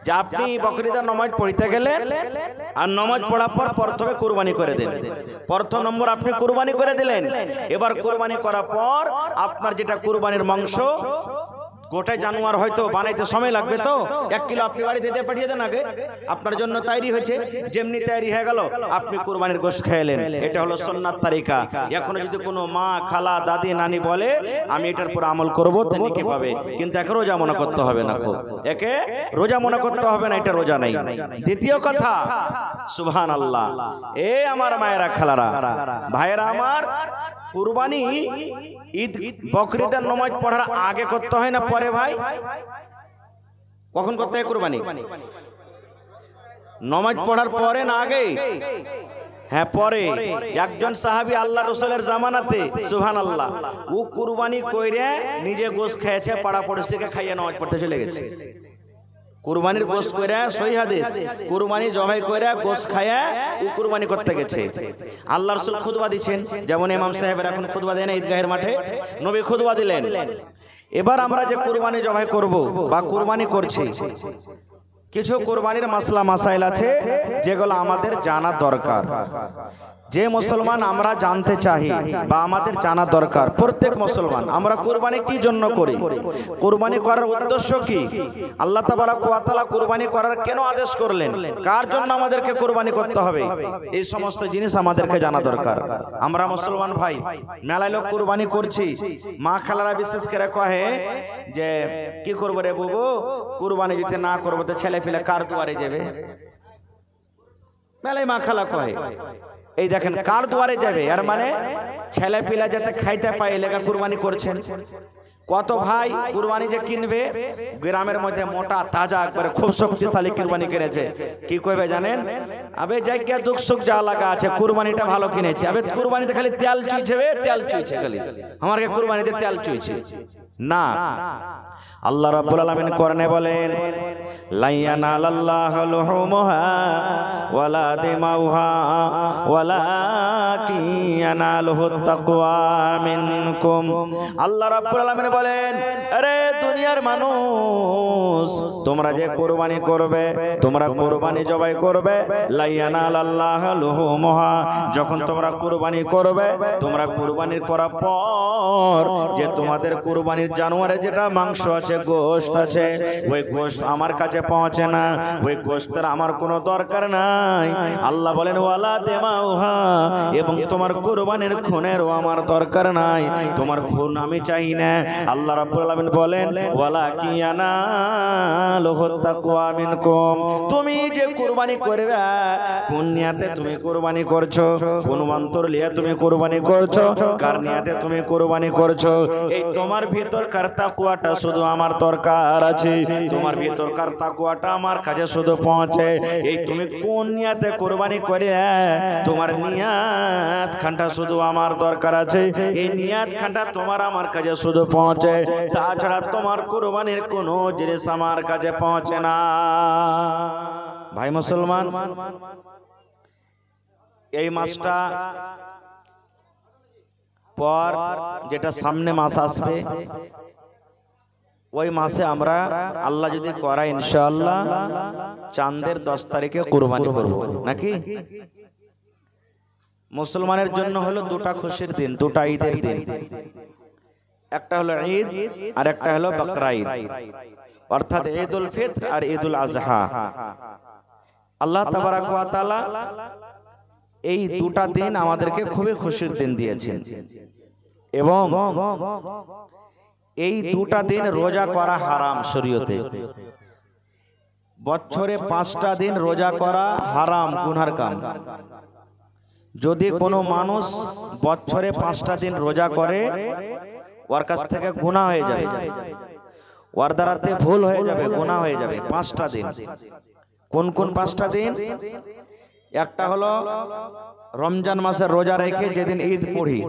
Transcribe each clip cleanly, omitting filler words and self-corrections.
যে আপনি বকরিদের নামাজ পড়তে গেলেন আর নামাজ পড়ার পর প্রথমে কুরবানি করে দেন। প্রথম নম্বর আপনি কুরবানি করে দিলেন। এবার কুরবানি করার পর আপনার যেটা কুরবানির মাংস গোটা জানোয়ার হয়তো বানাইতে সময় লাগবে, তো 1 কিলো আপনি বাড়িতে দিয়ে পাঠিয়ে দেন, আগে আপনার জন্য তৈরি হয়েছে, যেমনি তৈরি হয়ে গেল আপনি কুরবানির গোশত খেলেন। এটা হলো সুন্নাত তরিকা। এখনো যদি কোনো মা, খালা, দাদি, নানি বলে আমি এটার পর আমল করব, তো নেকি পাবে, কিন্তু একে রোজা মনে করতে হবে না, একে রোজা মনে করতে হবে না, এটা রোজা নাই। দ্বিতীয় কথা, সুবহানাল্লাহ, এ আমার মায়েরা, খালারা, ভাইয়েরা আমার, কুরবানি ঈদ বকরিদের নামাজ পড়ার আগে করতে হয় না পরে? ভাই, কখন করতে হয় কুরবানি? নামাজ পড়ার পরে না আগে? হ্যাঁ, পরে। একজন সাহাবী আল্লাহ রাসূলের জামানাতে, সুবহানাল্লাহ, ও কুরবানি কইরে নিজে গোশত খেয়েছে, পাড়া পড়শিকে খাইয়ে নামাজ পড়তে চলে গেছে। কুরবানির গোশত কইরা, সহিহ হাদিস, কুরবানি জবাই কইরা গোশত খায়া ও কুরবানি করতে গেছে। আল্লাহর রাসূল খুতবা দিচ্ছেন, যেমন ইমাম সাহেবের এখন খুতবা দেন ঈদগাহের মাঠে, নবী খুতবা দিলেন। এবার আমরা যে কুরবানি জবাই করব বা কুরবানি করছি, কিছু কুরবানির মাসলা মাসাইল আছে যেগুলো আমাদের জানা দরকার। যে মুসলমান আমরা জানতে চাই বা আমাদের জানা দরকার, প্রত্যেক মুসলমান, আমরা কুরবানি কি জন্য করি, কুরবানি করার উদ্দেশ্য কি, আল্লাহ তাবারক ওয়া তাআলা কুরবানি করার কেন আদেশ করলেন, কার জন্য আমাদেরকে কুরবানি করতে হবে, এই সমস্ত জিনিস আমাদেরকে জানা দরকার। আমরা মুসলমান ভাই মেলায় লোক কুরবানি করছি, মা খালারা বিশেষ করে কহে যে কি করবো রে বুবু, কুরবানি যদি না করবো তো ছেলে ফেলে কার দুয়ারে যাবে, মেলায় মা খালা কহে। এই দেখেন, কার দুয়ারে যাবে, আর মানে ছেলে পিলা যাতে খাইতে পায় লেগা কুরবানি করছেন। কত ভাই কুরবানি যে কিনবে, গ্রামের মধ্যে মোটা তাজা একবারে খুব শক্তিশালী কুরবানি কিনেছে, কি কইবে জানেন, আবে জায়গা দুঃখ সুখ যা লাগা আছে, কুরবানিটা ভালো কিনেছে, আবে কুরবানিতে খালি তেল চুইছে, তেল চুইছে, খালি আমাকে কুরবানিতে তেল চুইছে না। আল্লাহ রাব্বুল আলামিন কোরআনে বলেন, লাইয়ানালাল্লাহু লুহুমুহা ওয়ালা দিমাউহা ওয়ালাকিন ইয়ানালুহুত তাকওয়া মিনকুম। আল্লাহ রাব্বুল আলামিন বলেন, আরে দুনিয়ার মানুষ, তোমরা যে কুরবানি করবে, তোমরা কুরবানি জবাই করবে, লাইয়ানালাল্লাহু লুহুমুহা, যখন তোমরা কুরবানি করবে, তোমরা কুরবানি করার পর যে তোমাদের কুরবানির জানোয়ারে যেটা মাংস আছে, গোশত আছে, ওই গোশত আমার কাছে পৌঁছে না, ওই গোশতের আমার কোনো দরকার নাই। আল্লাহ বলেন ওয়ালা দিমাউহা, এবং তোমার কুরবানির খুনেরও আমার দরকার নাই, তোমার খুন আমি চাই না। আল্লাহ রাব্বুল আলামিন বলেন ওয়ালাকিন ইয়ানালুহুত তাকওয়া মিনকুম, তুমি যে কুরবানি করবে, কোন নিয়তে তুমি কুরবানি করছো, কোন অন্তর নিয়ে তুমি কুরবানি করছো, কার নিয়তে তুমি কুরবানি করছো, এই তোমার ভিতরকার তাকওয়াটা শুধু আমার দরকার আছে, তোমার ভিতরকার তাকওয়াটা আমার কাছে শুধু পৌঁছে। এই তুমি কোন নিয়তে কুরবানি করে, তোমার নিয়াত খানটা শুধু আমার দরকার আছে, এই নিয়াত খানটা তোমার আমার কাছে শুধু পৌঁছে, তাছাড়া তোমার কুরবানির কোনো জিনিস আমার কাছে পৌঁছে না। ভাই মুসলমান, এই মাসটা পর যেটা সামনে মাস আসবে, ওই মাসে আমরা আল্লাহ যদি করা ইনশাআল্লাহ চাঁদের 10 তারিখে কুরবানি করব, নাকি? মুসলমানের জন্য হলো দুটা খুশির দিন, দুটা ঈদের দিন, একটা হলো ঈদ আর একটা হলো বকরা ঈদ, অর্থাৎ ঈদুল ফিতর আর ঈদুল আজহা। আল্লাহ তাবারক ওয়া তাআলা এই দুটা দিন আমাদেরকে খুবই খুশির দিন দিয়েছেন, এবং এই দুটা দিন রোজা করা হারাম শরীয়তে। বছরে 5টা দিন রোজা করা হারাম, গুনার কাম। যদি কোনো মানুষ বছরে 5টা দিন রোজা করে, ওর কাছ থেকে গুনাহ হয়ে যাবে, ওর দ্বারাতে ভুল হয়ে যাবে, গুনাহ হয়ে যাবে। 5টা দিন, কোন কোন 5টা দিন? একটা হলো রমজান মাসের রোজা রেখে যেদিন ঈদ পড়ি,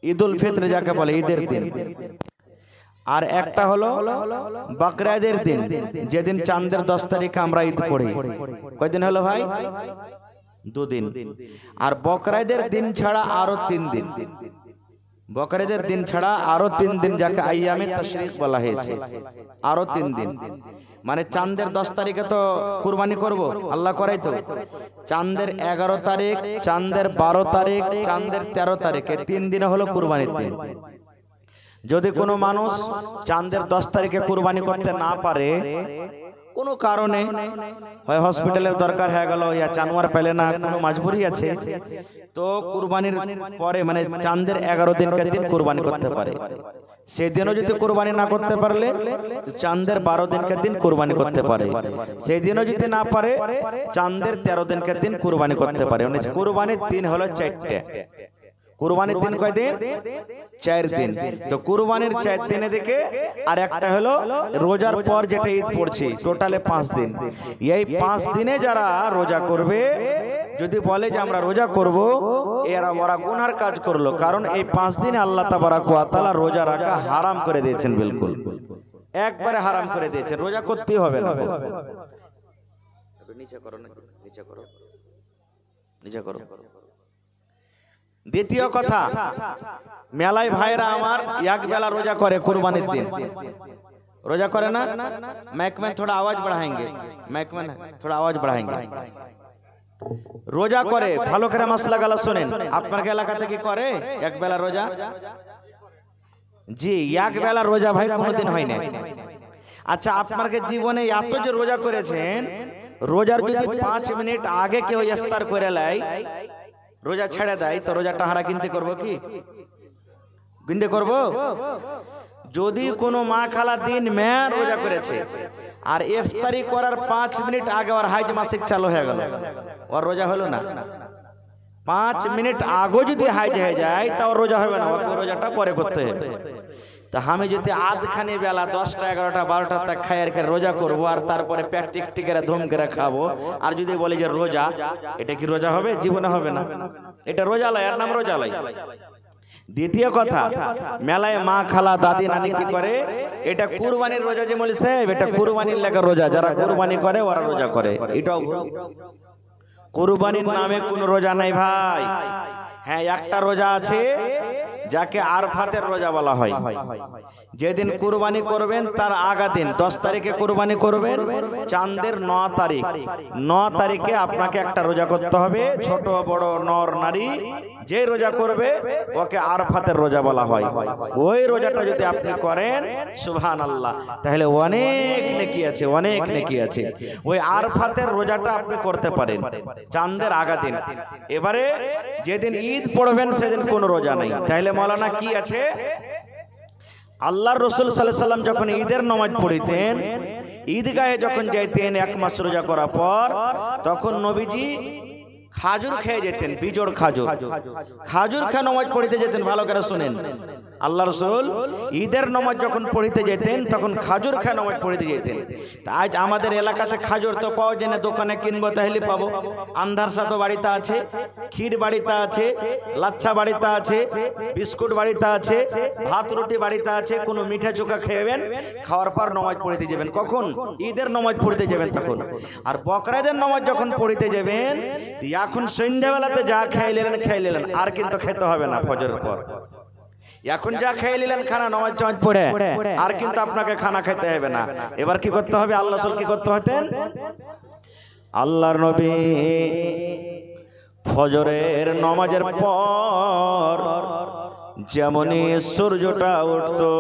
ঈদুল ফিতর যাকে বলে, ঈদের দিন। আর একটা হলো বকরা ঈদের দিন, যেদিন চাঁদের 10 তারিখে আমরা ঈদ পড়ি। কয়দিন হলো ভাই? 2 দিন। আর বকরা ঈদের দিন ছাড়া আরো 3 দিন। বকরিদের দিন ছাড়া আরো 3 দিন যাকে আইয়ামে তাশরিক বলা হয়েছে, আরো 3 দিন। মানে চাঁদের 10 তারিখে তো কুরবানি করব, আল্লাহ করাই তো। চাঁদের 11 তারিখ, চাঁদের 12 তারিখ, চাঁদের 13 তারিখে 3 দিন হলো কুরবানির দিন। যদি কোনো মানুষ চাঁদের 10 তারিখে কুরবানি করতে না পারে, কোনো কারণে হয় হসপিটালের দরকার হয়ে গেল, ইয়া জানোয়ার পেলে না, কোনো মজবুরি আছে, তো কুরবানির পরে মানে চাঁদের 11 দিনকে দিন কুরবানি করতে পারে। সেদিনও যদি কুরবানি না করতে পারলে তো চাঁদের 12 দিনকে দিন কুরবানি করতে পারে। সেদিনও যদি না পারে চাঁদের 13 দিনকে দিন কুরবানি করতে পারে। মানে কুরবানির দিন হলো 4টে। কুরবানির দিন কয় দিন? 4 দিন। তো কুরবানির 4 দিনে দেখে আর একটা হলো রোজার পর যেটা ঈদ পড়ছে, টোটালে 5 দিন। এই 5 দিনে যারা রোজা করবে, যদি বলে যে আমরা রোজা করব, এরা ওরা গুনার কাজ করলো। কারণ এই 5 দিনে আল্লাহ তাবারাক ওয়া তাআলা রোজা রাখা হারাম করে দিয়েছেন, বিলকুল একবারে হারাম করে দিয়েছেন। রোজা করতেই হবে না। নিচে করো, নিচে করো, নিচে করো। দ্বিতীয় কথা, মেলায় ভাইরা আমার এক বেলা রোজা করে কুরবানির দিন। रोजा करे ना, मैक में थोड़ा आवाज बढ़ाएंगे, मैक में थोड़ा आवाज बढ़ाएंगे। रोजा करे ভালো করে মাসলা গালা শুনেন। আপনার এলাকাতে কি করে এক বেলা রোজা? জি, এক বেলা রোজা ভাই কোনোদিন হয় না। আচ্ছা, আপনার জীবনে এত যে রোজা করেছেন, রোজার যদি 5 মিনিট আগে কেউ ইফতার করে লাই, রোজা ছেড়ে দেয়, তো রোজাটা হারা কিনতে করবো কি? কিনতে করবো? যদি কোনো মা খালা দিন মে রোজা করেছে আর ইফতারি করার 5 মিনিট আগে ওর হাইজ মাসিক চালু হয়ে গেল, ওর রোজা হলো না। 5 মিনিট আগে যদি হাইজ হয়ে যায় তাও রোজা হবে না, ওর রোজাটা পরে করতে হবে। তা আমি যদি আধখানি বেলা 10টা 11টা 12টা তক খাই আর রোজা করবো, আর তারপরে পেট টিক করে ধুম করে খাবো, আর যদি বলি যে রোজা, এটা কি রোজা হবে? জীবনে হবে না। এটা রোজা লয়, এর নাম রোজা লয়। দ্বিতীয় কথা, মেলায় মা খালা দাদি নানি কি করে, এটা কুরবানির রোজা। যে বলি সাহেব এটা কুরবানির লেখা রোজা, যারা কুরবানি করে ওরা রোজা করে, এটাও ভুল। কুরবানির নামে কোন রোজা নাই ভাই। হ্যাঁ, একটা রোজা আছে যাকে আরফাতের রোজা বলা হয়। যেদিন কুরবানি করবেন তার আগা দিন 10 তারিখে কুরবানি করবেন, চাঁদের 9 তারিখ, 9 তারিখে আপনাকে একটা রোজা করতে হবে। ছোট বড় নর নারী যে রোজা করবে ওকে আরফাতের রোজা বলা হয়। ওই রোজাটা যদি আপনি করেন, সুবহানাল্লাহ, তাহলে অনেক নেকি আছে, অনেক নেকি আছে। ওই আরফাতের রোজাটা আপনি করতে পারেন চাঁদের আগা দিন। এবারে যেদিন ঈদ পড়বেন সেদিন কোনো রোজা নাই। তাহলে মৌলানা কি আছে? আল্লাহর রাসূল সাল্লাল্লাহু আলাইহি সাল্লাম যখন ঈদের নামাজ পড়িতেন, ঈদগাহে যখন যাইতেন 1 মাস রোজা করার পর, তখন নবীজি খাজুর খেয়ে যেতেন, বিজোড় খাজুর। খাজুর খেয়ে নামাজ পড়িতে যেতেন। ভালো করে শুনেন, আল্লাহ রাসূল ঈদের নামাজ যখন পড়িতে যেতেন তখন খাজুর খেয়ে নামাজ পড়িতে যেতেন। আজ আমাদের এলাকাতে খাজুর তো পাওয়া যায় না, দোকানে কিনবো তাহলে পাবো। আন্ধার সাথে বাড়িতে আছে, ক্ষীর বাড়িতে আছে, লাচ্ছা বাড়িতে আছে, বিস্কুট বাড়িতে আছে, ভাত রুটি বাড়িতে আছে। কোনো মিঠা চোখা খেয়েবেন, খাওয়ার পর নামাজ পড়িতে যাবেন। কখন? ঈদের নামাজ পড়িতে যাবেন তখন। আর বকরাদের নামাজ যখন পড়িতে যাবেন, এখন সন্ধ্যাবেলাতে যা খাইলেন খাইলেন, আর কিন্তু খেতে হবে না ফজরের পর। এখন যা খেয়ে নিলেন খানা, নামাজ টামাজ পড়ে, আর কিন্তু আপনাকে খানা খেতে হবে না। এবার কি করতে হবে? আল্লাহ রাসূল কি করতে হতেন? আল্লাহর নবী ফজরের নামাজের পর যেমনই সূর্যটা উঠতো,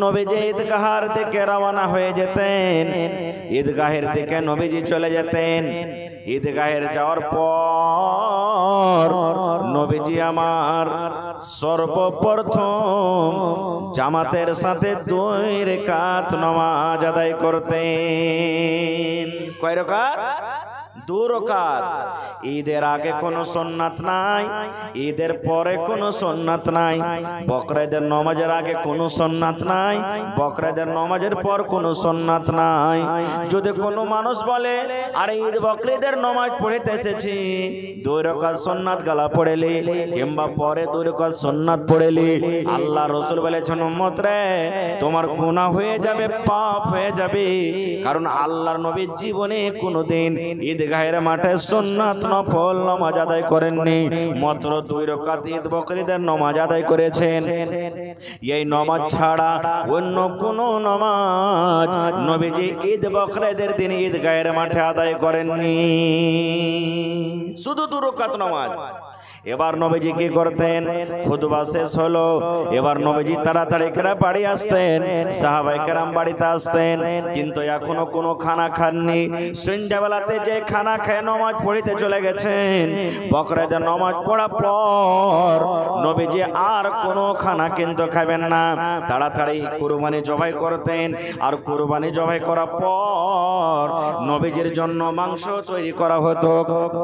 নবীজি ঈদগাহের দিকে রওনা হয়ে যেতেন। ঈদগাহের দিকে নবীজি চলে যেতেন। ঈদগাহের যাওয়ার পর নবীজি আমার সর্বপ্রথম জামাতের সাথে 2 রাকাত নামাজ আদায় করতেন। কয় রাকাত? 2 রাকাত। ঈদের আগে কোনো সুন্নাত নাই, ঈদের পরে কোনো সুন্নাত নাই, বকরাদের নামাজের আগে কোনো সুন্নাত নাই, বকরাদের নামাজের পর কোনো সুন্নাত নাই। যদি কোনো মানুষ বলে আরে ঈদ বকরিদের নামাজ পড়িতে এসেছি, 2 রাকাত সুন্নাত গালা পড়েলি কিংবা পরে 2 রাকাত সুন্নাত পড়েলি, আল্লাহ রাসূল বলেছেন উম্মত রে তোমার গুনাহ হয়ে যাবে, পাপ হয়ে যাবে। কারণ আল্লাহর নবী জীবনে কোনোদিন ঈদ ঈদগাহের মাঠে সুন্নাত নফল নামাজ আদায় করেননি, মাত্র 2 রাকাত ঈদ বকরিদের নামাজ আদায় করেছেন। এই নামাজ ছাড়া অন্য কোন নামাজ নবীজি ঈদ বকরিদের দিন ঈদগাহের মাঠে আদায় করেননি, শুধু 2 রাকাত নামাজ। এবার নবীজি কি করতেন, খুতবা শেষ হলো, এবার নবীজি তাড়াতাড়ি করে বাড়ি আসতেন, সাহাবায়ে কেরাম বাড়িতে আসতেন, কিন্তু এখনো কোনো খানা খাননি। সন্ধ্যাবেলাতে যে খানা খেয়ে নামাজ পড়িতে চলে গেছেন, বকরিদের নামাজ পড়ার পর নবীজি আর কোনো খানা কিন্তু খাবেন না, তাড়াতাড়ি কুরবানি জবাই করতেন। আর কুরবানি জবাই করার পর নবীজির জন্য মাংস তৈরি করা হতো,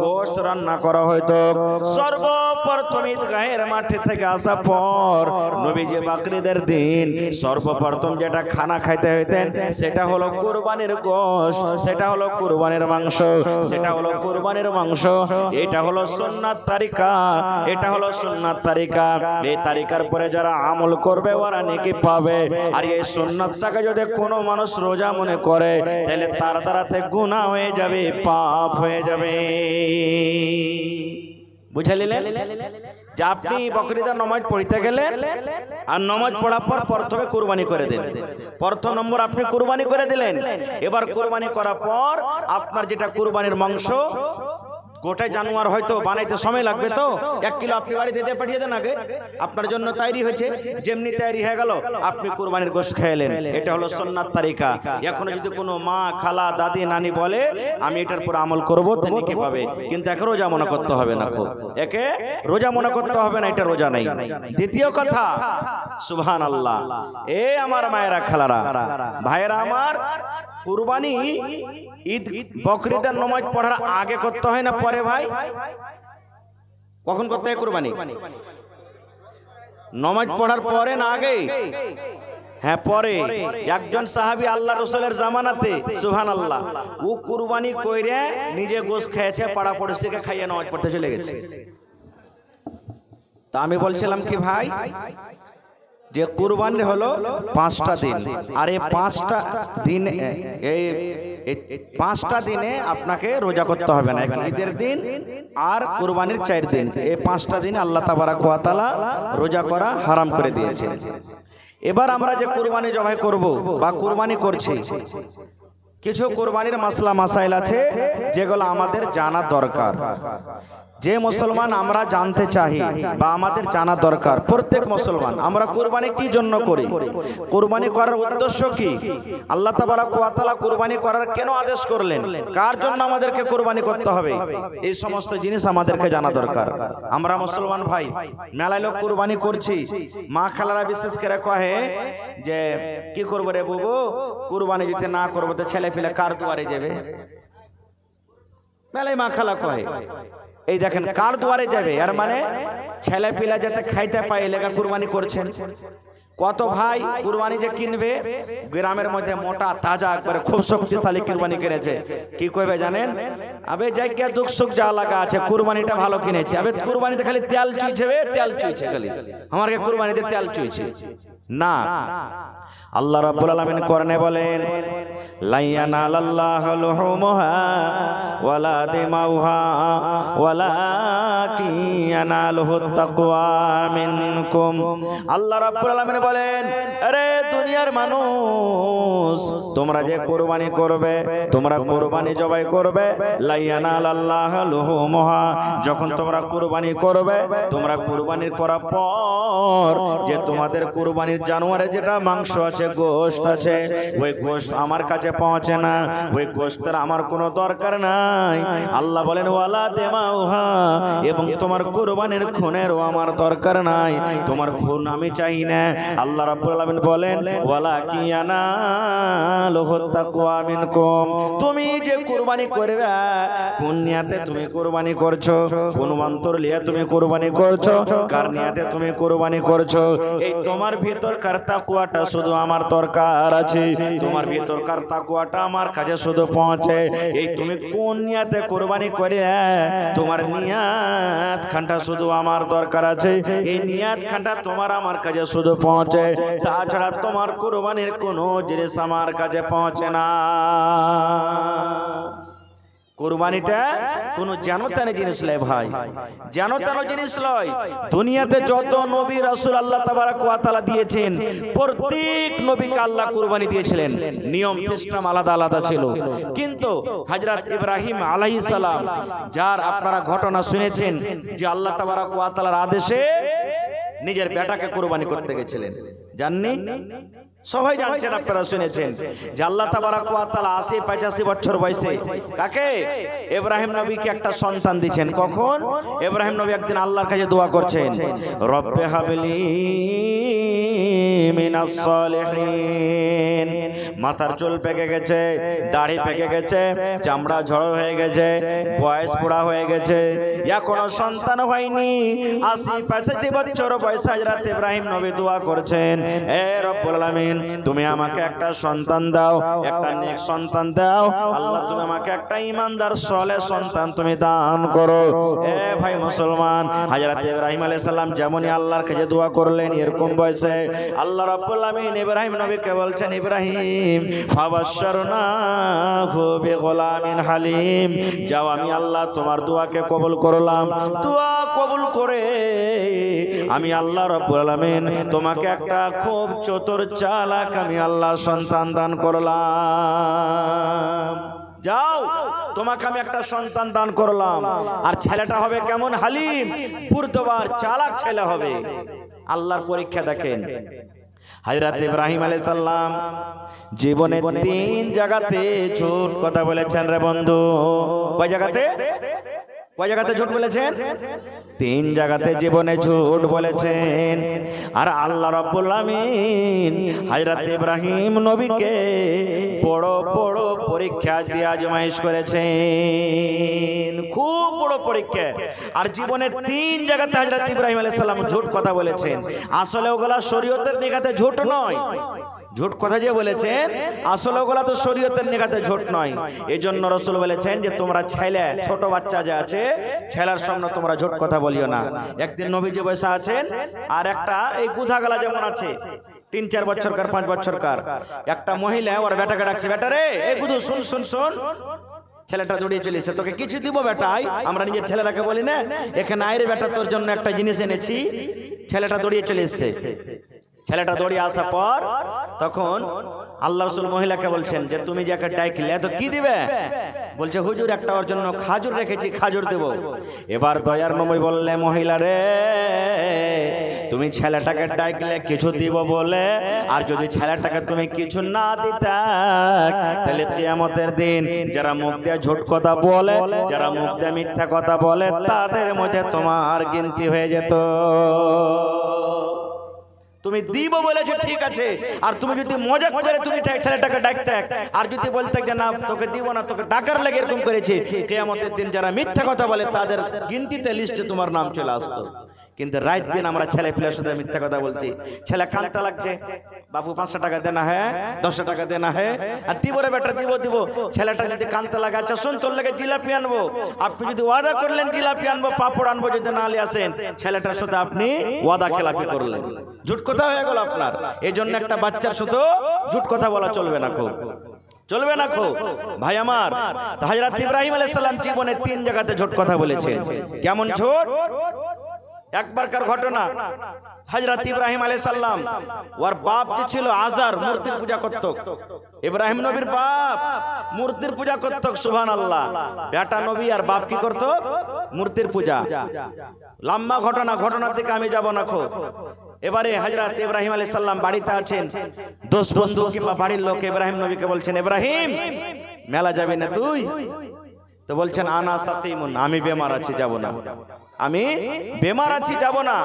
গোশত রান্না করা হতো। সর্বপ্রথম ঈদগাহের মাঠে থেকে আসার পর নবীজি বকরিদের দিন সর্বপ্রথম যেটা খানা খাইতে হইতেন সেটা হলো কুরবানির গোশত, সেটা হলো কুরবানির মাংস, সেটা হলো কুরবানির মাংস। এটা হলো সুন্নাত তারিকা, এটা হলো সুন্নাত তারিকা। এই তারিকার পরে যারা আমল করবে ওরা নেকি পাবে। আর এই সুন্নাতটাকে যদি কোনো মানুষ রোজা মনে করে তাহলে তার দ্বারাতে গুনাহ হয়ে যাবে, পাপ হয়ে যাবে। বুঝে নিলেন যে আপনি বকরিদের নামাজ পড়তে গেলেন, আর নামাজ পড়ার পর প্রথমে কুরবানি করে দেন। প্রথম নম্বর আপনি কুরবানি করে দিলেন। এবার কুরবানি করার পর আপনার যেটা কুরবানির মাংস, গোটা জানোয়ার হয়তো বানাইতে সময় লাগবে, তো 1 কিলো আপনি বাড়িতে দিয়ে পাঠিয়ে দেন, আগে আপনার জন্য তৈরি হয়েছে, যেমনি তৈরি হয়ে গেল আপনি কুরবানির গোশত খেলেন। এটা হলো সুন্নাত তারিকা। এখনো যদি কোনো মা, খালা, দাদি, নানি বলে আমি এটার পর আমল করব, তো নেকি পাবে, কিন্তু একে রোজা মনে করতে হবে না, একে রোজা মনে করতে হবে না, এটা রোজা নাই। দ্বিতীয় কথা, সুবহানাল্লাহ, এ আমার মায়েরা, খালারা, ভাইয়েরা আমার, কুরবানি ঈদ বকরিদের নামাজ পড়ার আগে করতে হয় না পরে? ভাই, কখন করতে হয় কুরবানি? নামাজ পড়ার পরে না আগে? হ্যাঁ, পরে। একজন সাহাবী আল্লাহ রাসূলের জামানাতে, সুবহানাল্লাহ, ও কুরবানি কইরে নিজে গোশত খেয়েছে, পাড়া পড়শিকে খাইয়ে নামাজ পড়তে চলে গেছে। তা আমি বলছিলাম কি ভাই, যে কুরবানি হলো 5টা দিন, আর এই 5টা দিন, এই 5টা দিনে আপনাকে রোজা করতে হবে না। ঈদের দিন আর কুরবানির 4 দিন, এই 5টা দিনে আল্লাহ তাবারাক ওয়া তাআলা রোজা করা হারাম করে দিয়েছেন। এবার আমরা যে কুরবানি জবাই করব বা কুরবানি করছি, কিছু কুরবানির মাসলা মাসাইল আছে যেগুলো আমাদের জানা দরকার। যে মুসলমান আমরা জানতে চাই বা আমাদের জানা দরকার, প্রত্যেক মুসলমান, আমরা কুরবানি কি জন্য করি, কুরবানি করার উদ্দেশ্য কি, আল্লাহ তাবারাক ওয়া তাআলা কুরবানি করার কেন আদেশ করলেন, কার জন্য আমাদেরকে কুরবানি করতে হবে, এই সমস্ত জিনিস আমাদেরকে জানা দরকার। আমরা মুসলমান ভাই মেলায় লোক কুরবানি করছি, মা খালারা বিশেষ করে কহে যে কি করবো রে বুবু, কুরবানি যদি না করবো তো ছেলে ফেলে কার দুয়ারে যাবে। মেলায় মা খালা কহে, এই দেখেন কার দুয়ারে যাবে, আর মানে ছেলে পিলা যাতে খাইতে পায় লেগা কুরবানি করছেন। কত ভাই কুরবানি যে কিনবে, গ্রামের মধ্যে মোটা তাজা একবারে খুব শক্তিশালী কুরবানি কিনেছে, কি কইবে জানেন, আবে জায়গা দুঃখ সুখ যা লাগা আছে, কুরবানিটা ভালো কিনেছে, আবে কুরবানিতে খালি তেল চুইছে, তেল চুইছে, খালি আমাকে কুরবানিতে তেল চুইছে না। আল্লাহ রাব্বুল আলামিন কোরআনে বলেন, লাইয়ানালাল্লাহু লুহুমুহা ওয়ালা দিমাউহা ওয়ালাকিন ইয়ানালুহুত তাকওয়া মিনকুম। আল্লাহ রাব্বুল আলামিন বলেন, আরে দুনিয়ার মানুষ, তোমরা যে কুরবানি করবে, তোমরা কুরবানি জবাই করবে, লাইয়ানালাল্লাহু লুহুমুহা, যখন তোমরা কুরবানি করবে, তোমরা কুরবানি করার পর যে তোমাদের কুরবানির জানোয়ারের যেটা মাংস আছে, গোশত আছে, ওই গোশত আমার কাছে পৌঁছে না, ওই গোশতের আমার কোনো দরকার নাই। আল্লাহ বলেন ওয়ালা দিমাউহা, এবং তোমার কুরবানির খুনেরও আমার দরকার নাই, তোমার খুন আমি চাই না। আল্লাহ রাব্বুল আলামিন বলেন ওয়ালাকিন ইয়ানালুহুত তাকওয়া মিনকুম, তুমি যে কুরবানি করবে, কোন নিয়তে তুমি কুরবানি করছো, কোন অন্তর নিয়ে তুমি কুরবানি করছো, কার নিয়তে তুমি কুরবানি করছো, এই তোমার ভিতরকার তাকওয়াটা শুধু আমার দরকার আছে, তোমার ভিতরকার তাকওয়াটা আমার কাছে শুধু পৌঁছে। এই তুমি কোন নিয়তে কুরবানি করে, তোমার নিয়াত খানটা শুধু আমার দরকার আছে, এই নিয়াত খানটা তোমার আমার কাছে শুধু পৌঁছে, তাছাড়া তোমার কুরবানির কোনো জিনিস আমার কাছে পৌঁছে না। কুরবানিটা কোনো যেন তেন জিনিস লয় ভাই, যেন তেন জিনিস লয়। দুনিয়াতে যত নবী রাসূল আল্লাহ তাবারক ওয়া তাআলা দিয়েছেন, প্রত্যেক নবীকে আল্লাহ কুরবানি দিয়েছিলেন, নিয়ম সিস্টেম আলাদা আলাদা ছিল। কিন্তু হযরত ইব্রাহিম আলাইহিস সালাম, যার আপনারা ঘটনা শুনেছেন যে আল্লাহ তাবারক ওয়া তাআলার আদেশে নিজের বেটাকে কুরবানি করতে গেছিলেন, জাননি? সবাই জানছেন, আপনারা শুনেছেন যে আল্লাহ তাবারক ওয়া তাআলা ৮০-৮৫ বছর বয়সে কাকে? ইব্রাহিম নবীকে একটা সন্তান দিয়েছেন। কখন? ইব্রাহিম নবী একদিন আল্লাহর কাছে দোয়া করছেন, রব্বে হাবলি মিনাস সালিহিন। মাথার চুল পেকে গেছে, দাড়ি পেকে গেছে, চামড়া ঝড় হয়ে গেছে, বয়স বুড়া হয়ে গেছে, এখনো সন্তান হয়নি। ৮০-৮৫ বছর বয়সে হযরত ইব্রাহিম নবী দোয়া করছেন, হে রব্বুল আলামিন, তুমি আমাকে একটা সন্তান দাও, একটা নেক সন্তান দাও। আল্লাহ তুমি আমাকে একটা ঈমানদার সালেহ সন্তান তুমি দান করো। এ ভাই মুসলমান, হযরত ইব্রাহিম আলাইহিস সালাম যেমনই আল্লাহর কাছে দোয়া করলেন, এরকম বয়সে আল্লাহ রাব্বুল আলামিন ইব্রাহিম নবীকে বলছেন, ইব্রাহিম ফাবাশশারনাহু বিগুলামিন হালিম, যাও আমি আল্লাহ তোমার দোয়াকে কবুল করলাম। দোয়া কবুল করে আমি আল্লাহ রাব্বুল আলামিন তোমাকে একটা খুব চতুর চালাক আমি আল্লাহ সন্তান দান করলাম। যাও, তোমাকে আমি একটা সন্তান দান করলাম, আর ছেলেটা হবে কেমন? হালিম, বুর্দবার চালাক ছেলে হবে। আল্লাহর পরীক্ষা দেখেন। হযরত ইব্রাহিম আলাইহিস সালাম জীবনে 3 জায়গাতে ঝুট কথা বলেছেন রে বন্ধু। কয় জায়গাতে? কয় জায়গাতে ঝুট বলেছেন? 3 জায়গাতে জীবনে ঝুট বলেছেন। আর আল্লাহ রাব্বুল আলামিন হযরত ইব্রাহিম নবীকে বড় বড় পরীক্ষা দিয়ে আজমাইশ করেছেন, খুব বড় পরীক্ষা। আর জীবনে 3 জায়গাতে হযরত ইব্রাহিম আলাইহিস সালাম ঝুট কথা বলেছেন। আসলে ওগুলা শরীয়তের নিগাতে ঝুট নয়। ঝুট কথা যে বলেছেন, আসলে ওগুলা তো শরীয়তের নিগাতে ঝুট নয়। এজন্য রাসূল বলেছেন যে তোমরা ছেলে, ছোট বাচ্চা যে আছে, ছেলের সামনে তোমরা ঝুট কথা বলিও না। একদিন নবীজি বসে আছেন, আর একটা এই গুধাগালা যেমন আছে 3-4 বছরকার 5 বছরকার একটা মহিলা ওর বেটাকে ডাকছে, বেটা রে এই গুধু শুন শুন শুন। ছেলেটা দৌড়িয়ে চলে এসে, তোকে কিছু দিব বেটাই? আমরা নিজের ছেলেটাকে বলি না, এখানে আইরে বেটা তোর জন্য একটা জিনিস এনেছি। ছেলেটা দৌড়িয়ে চলে এসেছে। ছেলেটা দৌড়িয়ে আসার পর তখন আল্লাহ রাসূল মহিলাকে বলছেন যে তুমি যাকে ডাকলে তো কি দিবে? বলছে হুজুর একটা ওর জন্য খাজুর রেখেছি, খাজুর দেব। এবার দয়ার নবী বললে, মহিলা রে তুমি ছেলেটাকে ডাকলে কিছু দিব বলে, আর যদি ছেলেটাকে তুমি কিছু না দিতা তাহলে কিয়ামতের দিন যারা মুখ দিয়ে ঝুট কথা বলে, যারা মুখ দিয়ে মিথ্যা কথা বলে, তাদের মধ্যে তোমার গিনতি হয়ে যেত। তুমি দিব বলেছে ঠিক আছে, আর তুমি যদি মজাক করে তুমি ছেলেটাকে ডাকতে, আর যদি বলতে যে না তোকে দিব না, তোকে ডাকার লাগে এরকম করেছে, কিয়ামতের দিন যারা মিথ্যা কথা বলে তাদের গিনতিতে লিস্টে তোমার নাম চলে আসতো। কিন্তু রাত দিন আমরা ছেলে ফেলের সাথে মিথ্যা কথা বলছি। ছেলে কানতে লাগছে, বাবু 500 টাকা দেনা হ্যাঁ, 10 টাকা দেনা হ্যাঁ, আর দিব রে বেটা দিব দিব। ছেলেটা যদি কানতে লাগে, আচ্ছা শোন তোর লাগে জিলাপি আনবো। আপনি যদি ওয়াদা করলেন জিলাপি আনবো, পাপড় আনবো, যদি না নিয়ে আসেন ছেলেটার সাথে আপনি ওয়াদা খেলাপি করলেন, ঝুট কথা হয়ে গেল আপনার। এই জন্য একটা বাচ্চার সাথে ঝুট কথা বলা চলবে না, খুব চলবে না খুব ভাই আমার। হযরত ইব্রাহিম আলাইহিস সালাম জীবনে 3 জায়গাতে ঝুট কথা বলেছেন। কেমন ঝুট? একবারকার ঘটনা, হযরত ইব্রাহিম আলাইহিস সালাম ওর বাপ যে ছিল আজার, মূর্তির পূজা করত। ইব্রাহিম নবীর বাপ মূর্তির পূজা করত, সুবহানাল্লাহ। বেটা নবী আর বাপ কি করত? মূর্তির পূজা। লম্বা ঘটনা, ঘটনার দিকে আমি যাব না খুব। এবারে হযরত ইব্রাহিম আলাইহিস সালাম বাড়িতে আছেন, দোস্ত বন্ধু কিংবা বাড়ির লোক ইব্রাহিম নবীকে বলছেন, ইব্রাহিম মেলা যাবে না তুই? তো বলছেন আনা সাকিমুন, আমি বেমার আছি যাব না, আমি বেমার আছি যাব না।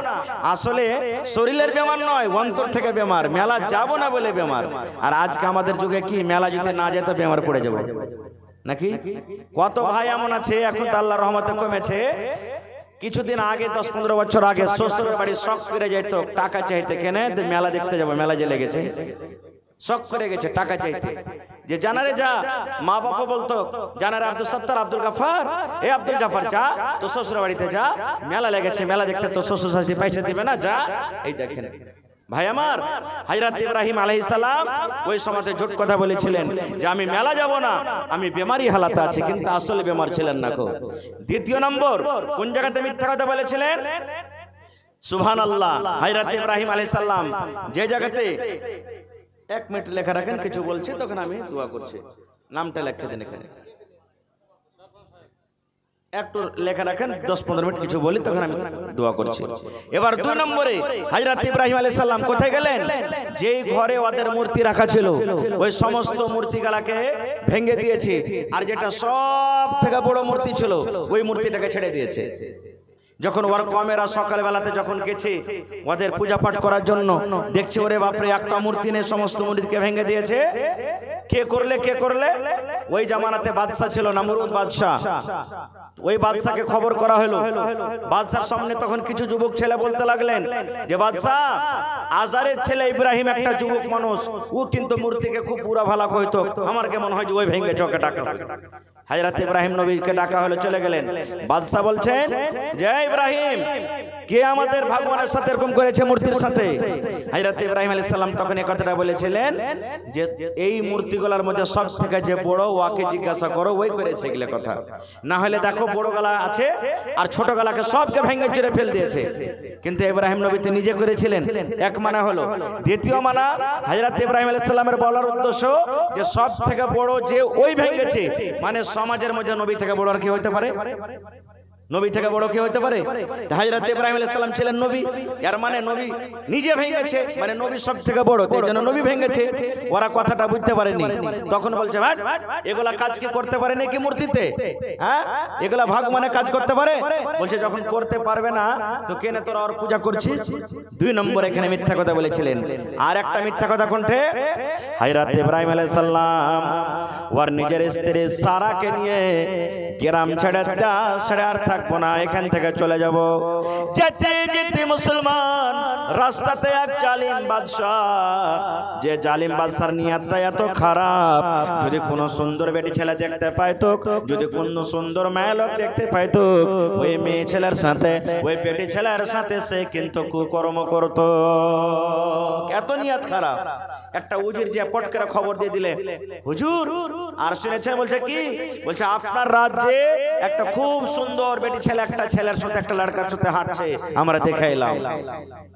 আসলে শরীরের বেমার নয়, অন্তর থেকে বেমার, মেলা যাব না বলে বেমার। আর আজকে আমাদের যুগে কি মেলা যদি না যেত বেমার পড়ে যাব নাকি? কত ভাই এমন আছে, এখন তো আল্লাহর রহমতে কমেছে। কিছুদিন আগে 10-15 বছর আগে শ্বশুরের বাড়ি শখ করে যেত টাকা চাইতে, কেনে মেলা দেখতে যাবো, মেলা যে লেগেছে, শখ করে গেছে টাকা চাইতে। যে জানারে যা, মা বাবা বলতো জানারে আব্দুল সত্তার, আব্দুল গাফার, এ আব্দুল জাফর যা তো শ্বশুর বাড়িতে যা, মেলা লেগেছে, মেলা দেখতে তো শ্বশুর শাশুড়ি পয়সা দিবে না, যা। এই দেখেন ভাই আমার, হযরত ইব্রাহিম আলাইহিস সালাম ওই সময়তে জোট কথা বলেছিলেন যে আমি মেলা যাব না, আমি বেমারি হালাতে আছি, কিন্তু আসলে বেমার ছিলেন না। দ্বিতীয় নম্বর কোন জায়গাতে মিথ্যা কথা বলেছিলেন? সুবহানাল্লাহ। হযরত ইব্রাহিম আলাইহিস সালাম যে জায়গাতে, 1 মিনিট লেখা রাখেন, কিছু বলছি তখন আমি দোয়া করছি, নামটা লিখে দেন এখানে, একটু লেখা রাখেন, 10-15 মিনিট কিছু বলি তখন আমি দোয়া করছি। এবার 2 নম্বরে হযরত ইব্রাহিম আলাইহিস সালাম কোথায় গেলেন? যেই ঘরে ওদের মূর্তি রাখা ছিল ওই সমস্ত মূর্তিগুলোকে ভেঙে দিয়েছে, আর যেটা সব থেকে বড় মূর্তি ছিল ওই মূর্তিটাকে ছেড়ে দিয়েছে। যখন ওর কমেরা সকালবেলাতে যখন গেছে ওদের পূজা পাঠ করার জন্য, দেখছে ওরে বাপরে একটা মূর্তি নেই, সমস্ত মূর্তিকে ভেঙে দিয়েছে। কে করলে? ওই জামানাতে বাদশা ছিল নমরুদ বাদশা, ওই বাদশাকে খবর করা হলো। বাদশার সামনে তখন কিছু যুবক ছেলে বলতে লাগলেন যে বাদশা, আজারের ছেলে ইব্রাহিম একটা যুবক মানুষ, ও কিন্তু মূর্তিকে খুব পুরা ভালো কইতো, আমার কেমন হয় যে ওই ভেঙেছে, ওকে ডাকা। হযরত ইব্রাহিম নবীকে ডাকা হলো, চলে গেলেন। বাদশা বলছেন যে ইব্রাহিম, কে আমাদের ভগবানের সাথে এরকম করেছে মূর্তির সাথে? হযরত ইব্রাহিম আলাইহিস সালাম তখন এই কথাটা বলেছিলেন যে এই মূর্তিগুলোর মধ্যে সব থেকে যে বড়, ওকে জিজ্ঞাসা করো, ওই করেছে এগুলা কথা। না হলে দেখো বড় গলা আছে আর ছোট গলাকে সবকে ভেঙে চুরে ফেল দিয়েছে। কিন্তু ইব্রাহিম নবী তো নিজে করেছিলেন, এক মানা হলো। দ্বিতীয় মানা, হযরত ইব্রাহিম আলাইহিস সালামের বলার উদ্দেশ্য যে সব থেকে বড় যে ওই ভেঙেছে, মানে সমাজের মধ্যে নবী থেকে বড় আর কি হতে পারে? নবী থেকে বড় কি হতে পারে? হযরত ইব্রাহিম আলাইহিস সালাম ছিলেন নবী, এর মানে নবী নিজে ভেঙেছে, মানে নবী সব থেকে বড়, তাই জন্য নবী ভেঙেছে। ওরা কথাটা বুঝতে পারেনি, তখন বলছে ভাই এগুলা কাজ কি করতে পারে নাকি মূর্তিতে? হ্যাঁ, এগুলা ভাগ মানে কাজ করতে পারে? বলছে যখন করতে পারবে না তো কেন তোরা ওর পূজা করছিস? 2 নম্বর এখানে মিথ্যা কথা বলেছিলেন। আর একটা মিথ্যা কথা কোনটা? হযরত ইব্রাহিম আলাইহিস সালাম ওর নিজের স্ত্রী সারাকে নিয়ে গ্রাম ছেড়ে আর থাকবো না, এখান থেকে চলে যাব। যেতে যেতে মুসলমান রাস্তাতে এক জালিম বাদশা, যে জালিম বাদশার নিয়তটা এত খারাপ, যদি কোনো সুন্দর বেটি ছেলে দেখতে পাইতো, যদি কোনো সুন্দর মেয়ে লোক দেখতে পাইতো, ওই মেয়ে ছেলের সাথে, ওই বেটি ছেলের সাথে সে কিন্তু কুকর্ম করত। এত নিয়ত খারাপ। একটা উজির যে পট করে খবর দিয়ে দিলে, হুজুর আর শুনেছেন? বলছে কি? বলছে আপনার রাজ্যে একটা খুব সুন্দর বেটি ছেলে একটা ছেলের সাথে, একটা লড়কার সাথে হাঁটছে, আমরা দেখে এলাম।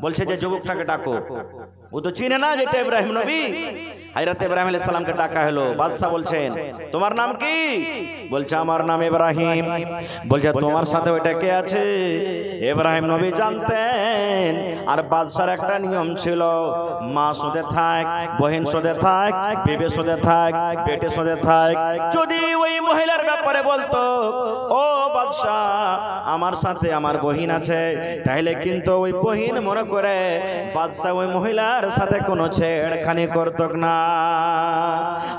বলছে যে যুবকটাকে ডাকো। ও তো চিনে না যেটা ইব্রাহিম নবী। হযরত ইব্রাহিম আলাইহিস সালামকে ডাকা হলো। বাদশা বলছেন তোমার নাম কি? বলছে আমার নাম ইব্রাহিম। বলছে তোমার সাথে ওইটা কে আছে? ইব্রাহিম নবী জানতেন। আর বাদশার একটা নিয়ম ছিল, মা সাথে থাক, বহিন সাথে থাক, বিবি সাথে থাক, বেটি সাথে থাক। যদি ওই মহিলার ব্যাপারে বলতো ও বাদশা আমার সাথে আমার বহিন আছে, তাহলে কিন্তু ওই বহিন মনে করে বাদশা ওই মহিলার সাথে কোনো ছেড়খানি করতো না।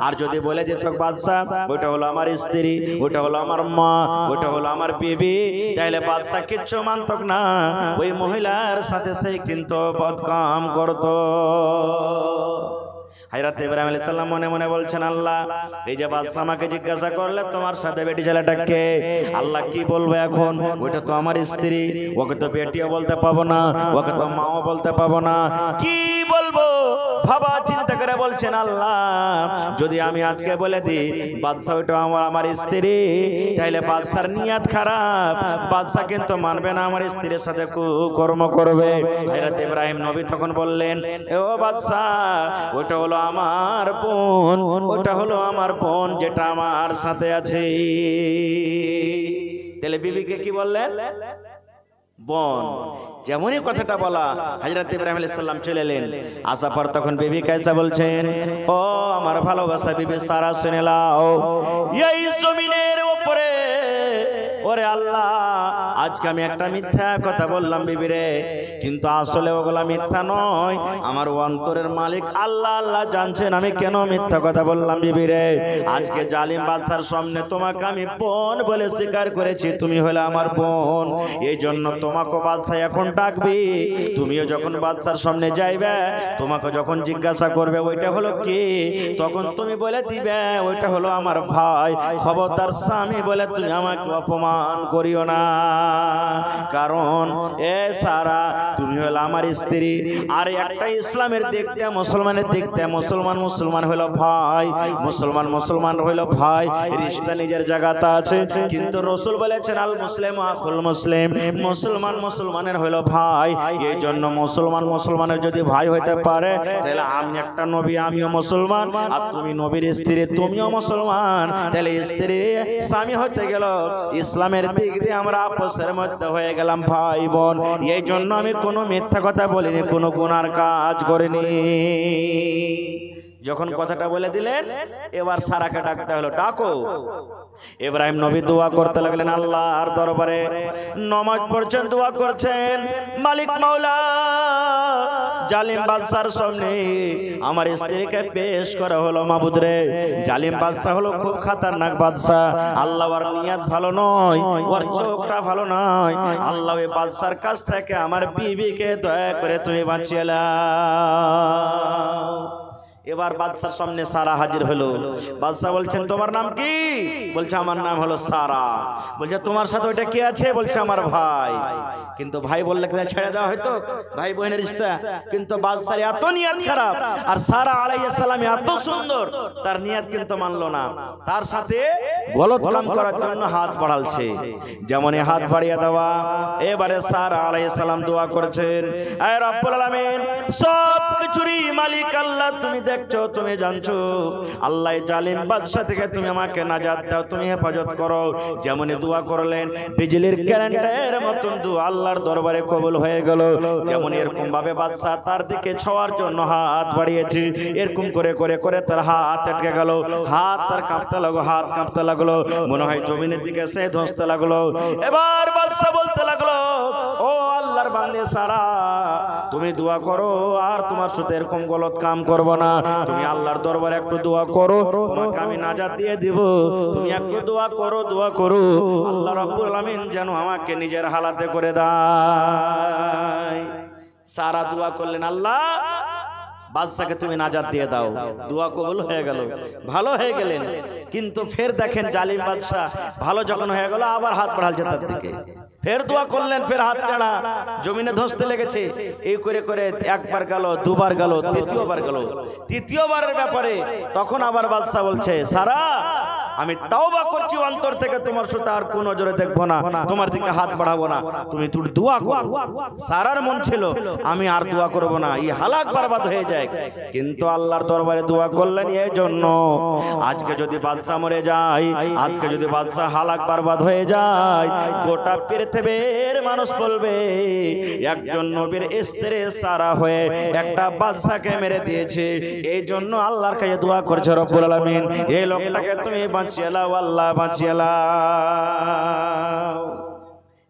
আর যদি বলে যেত বাদশা ওটা হলো আমার স্ত্রী, ওটা হলো আমার মা, ওটা হলো আমার বিবি, তাহলে বাদশা কিচ্ছু মানত না, ওই মহিলার সাথে সে কিন্তু বদকাম করতো। হযরত ইব্রাহিম আলাইহিস সালাম মনে মনে বলছেন আল্লাহ, এই যে বাদশা আমাকে জিজ্ঞাসা করলে তোমার সাথে বেটি ছেলেটা কে, আল্লাহ কি বলবো এখন? ওইটা তো আমার স্ত্রী, ওকে তো বেটিও বলতে পাবো না, ওকে তো মাও বলতে পাবো না, কি বলবো? ভাবা চিন্তা করে বলছেন আল্লাহ, যদি আমি আজকে বলে দিই বাদশা ওইটা আমার স্ত্রী, তাহলে বাদশার নিয়ত খারাপ, বাদশা কিন্তু মানবে না, আমার স্ত্রীর সাথে কুকর্ম করবে। হযরত ইব্রাহিম নবী তখন বললেন ও বাদশা ওইটা হলো আমার বোন, ওটা হলো আমার বোন যেটা আমার সাথে আছে। তাহলে বিবিকে কি বললেন? বোন। যেমনই কথাটা বলা হযরত ইব্রাহিম আলাইহিস সালাম চলে এলেন। আসার পর তখন বিবি কায়সা বলছেন ও আমার ভালোবাসা বিবি সারা শুনে নাও, এই জমিনের উপরে ওরে আল্লাহ আজকে আমি একটা মিথ্যা কথা বললাম বিবিরে, কিন্তু আসলে ওগুলা মিথ্যা নয়, আমার অন্তরের মালিক আল্লাহ আল্লাহ জানছেন আমি কেন মিথ্যা কথা বললাম বিবিরে। আজকে জালিম বাদশার সামনে তোমাকে আমি বোন বলে স্বীকার করেছি, তুমি হলে আমার বোন, এই জন্য তোমাকে বাদশা এখন ডাকবি, তুমিও যখন বাদশার সামনে যাইবে তোমাকে যখন জিজ্ঞাসা করবে ওইটা হলো কি, তখন তুমি বলে দিবে ওইটা হলো আমার ভাই। খবরদার স্বামী বলে তুমি আমাকে অপমান করিও না। কারণ এ সারা তুমি হলো আমার স্ত্রী, আর একটা ইসলামের দিক দিয়ে মুসলমানের দিক দিয়ে মুসলমান হলো ভাই, মুসলমান হলো ভাই, রিশতা নিজের জায়গাতে আছে। কিন্তু রাসূল বলেছেন আল মুসলিম আখুল মুসলিম, মুসলমানের হলো ভাই। এই জন্য মুসলমানের যদি ভাই হইতে পারে, তাহলে আমি একটা নবী, আমিও মুসলমান, আর তুমি নবীর স্ত্রী, তুমিও মুসলমান, তাহলে স্ত্রী স্বামী হতে গেল ইসলামের দিক দিয়ে আমরা আপসের মধ্যে হয়ে গেলাম ভাই বোন। এই জন্য আমি কোনো মিথ্যা কথা বলিনি, কোনো গুনার কাজ করিনি। যখন কথাটা বলে দিলেন, এবার সারাকে ডাকতে হলো, ডাকো। ইব্রাহিম নবী দোয়া করতে লাগলেন আল্লাহর দরবারে, নামাজ পড়ছেন, দোয়া করছেন, মালিক মাওলা জালিম বাদশার সামনে আমার স্ত্রীকে পেশ করা হলো। মাবুদ রে, জালিম বাদশা হলো খুব খতরনাক বাদশা, আল্লাহ ওর নিয়ত ভালো নয়, ওর চোখটা ভালো নয়। আল্লাহ ওই বাদশার কাছ থেকে আমার বিবিকে দয়া করে তুমি বাঁচিয়ে নাও। এবার বাদশার সামনে সারা হাজির হলো। বাদশা বলছেন তোমার নাম কি? বলছে আমার নাম হলো সারা। বলছে তোমার সাথে ওইটা কি আছে? বলছে আমার ভাই। কিন্তু ভাই বললে ছেড়ে দেওয়া হয়তো, ভাই বোনের রিশতা। কিন্তু বাদশার এত নিয়ত খারাপ, আর সারা আলাইহিস সালাম এত সুন্দর, তার নিয়ত কিন্তু মানলো না। তার সাথে গলত কাম করার জন্য হাত বাড়ালছে। যেমন হাত বাড়িয়ে দেওয়া, এবারে সারা আলাইহিস সালাম দোয়া করেছেন, আয় রব্বুল আলামিন, সব কিছুরই মালিক আল্লাহ, তুমি দেখছো, তুমি জানছো, আল্লাহ জালিম বাদশা থেকে তুমি আমাকে নাজাত দাও, তুমি হেফাজত করো। যেমনই দোয়া করলেন, বিজলির কারেন্টের মতন দোয়া আল্লাহর দরবারে কবুল হয়ে গেল। যেমন এরকম ভাবে বাদশা তার দিকে ছোঁয়ার জন্য হাত বাড়িয়েছে, এরকম করে করে করে তার হাত আটকে গেল, হাত তার কাঁপতে লাগলো, হাত কাঁপতে লাগলো, মনে হয় জমিনের দিকে সে ধসতে লাগলো। এবার বাদশা বলতে লাগলো, ও আল্লাহর বান্দে সারা, তুমি দোয়া করো, আর তোমার সাথে এরকম গলত কাম করব না। তুমি আল্লাহর দরবারে একটু দোয়া করো, তোমাকে আমি নাজাত দিয়ে দিব। তুমি একটু দোয়া করো, দোয়া করো, আল্লাহ রাব্বুল আলামিন যেন আমাকে নিজের হালাতে করে দেয়। সারা দোয়া করলেন, আল্লাহ বাদশাকে তুমি নাজাত দিয়ে দাও। দোয়া কবুল হয়ে গেল, ভালো হয়ে গেলেন। কিন্তু ফের দেখেন জালিম বাদশা ভালো যখন হয়ে গেল, আবার হাত বাড়ালছে তার দিকে। ফের দোয়া করলেন, ফের হাত চাড়া, জমিনে ধসতে লেগেছে। এই করে করে একবার গেল, দুবার গেল, তৃতীয়বার গেল। তৃতীয়বারের ব্যাপারে তখন আবার বাদশা বলছে, সারা আমি তাওবা করছি অন্তর থেকে, তোমার সাথে আর কোন নজরে দেখবো না, তোমার দিকে হাত বাড়াবো না, তুমি তুই দোয়া করো। সারার মন ছিল আমি আর দোয়া করব না, এই হালাক বরবাদ হয়ে যায়। কিন্তু আল্লাহর দরবারে দোয়া করলেন এই জন্য, আজকে যদি বাদশা মরে যায়, আজকে যদি বাদশা হালাক বরবাদ হয়ে যায়, গোটা পৃথিবীর মানুষ বলবে একজন নবীর স্ত্রী সারা হয়ে একটা বাদশাকে মেরে দিয়েছে। এই জন্য আল্লাহর কাছে দোয়া করছে, রব্বুল আলামিন এই লোকটাকে তুমি বাঁচিয়ে লাও, আল্লাহ বাঁচিয়ে লাও।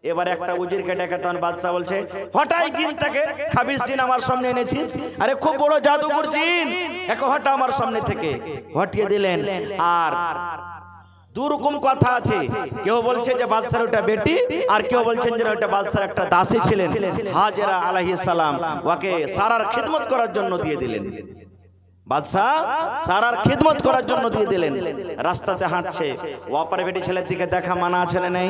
এবার একটা উজিরকে ডেকে তখন বাদশা বলছে, হঠাই জিনটাকে, খাবিস জিন আমার সামনে এনেছিস, আরে খুব বড় জাদুকর জিন, একে হটা আমার সামনে থেকে। হটিয়ে দিলেন। আর দুরকম কথা আছে, কেউ বলছে যে বাদশার ওটা বেটি, আর কেউ বলছেন যে ওটা বাদশার একটা দাসী ছিলেন, হাজেরা আলাইহিস সালাম, ওকে সারার খিদমত করার জন্য দিয়ে দিলেন। বাদশা সারার খিদমত করার জন্য দিয়ে দিলেন। রাস্তাতে হাঁটছে, ওপারে বেটি ছেলের দিকে দেখা মানা আছে না নেই?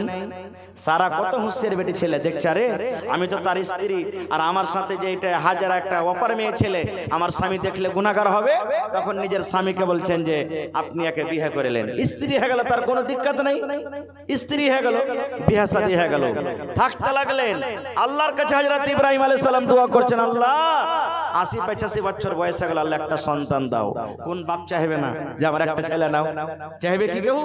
সারা কত হুঁশিয়ার বেটি ছেলে, দেখছে আরে আমি তো তার স্ত্রী, আর আমার সাথে যে এটা হাজারা একটা অপার মেয়ে ছেলে, আমার স্বামী দেখলে গুনাহগার হবে। তখন নিজের স্বামীকে বলছেন যে আপনি একে বিয়ে করেলেন, স্ত্রী হয়ে গেল, তার কোনো দিক্কত নেই, স্ত্রী হয়ে গেল, বিয়ে শাদী হয়ে গেল। থাকতে লাগলেন। আল্লাহর কাছে হযরত ইব্রাহিম আলাইহিস সালাম দোয়া করছেন, আল্লাহ ৮০-৮৫ বছর বয়স হয়ে গেল, আল্লাহ একটা সন্তান দাও। কোন বাপ চাইবে না যে আমার একটা ছেলে নাও? চাইবে কি কেউ?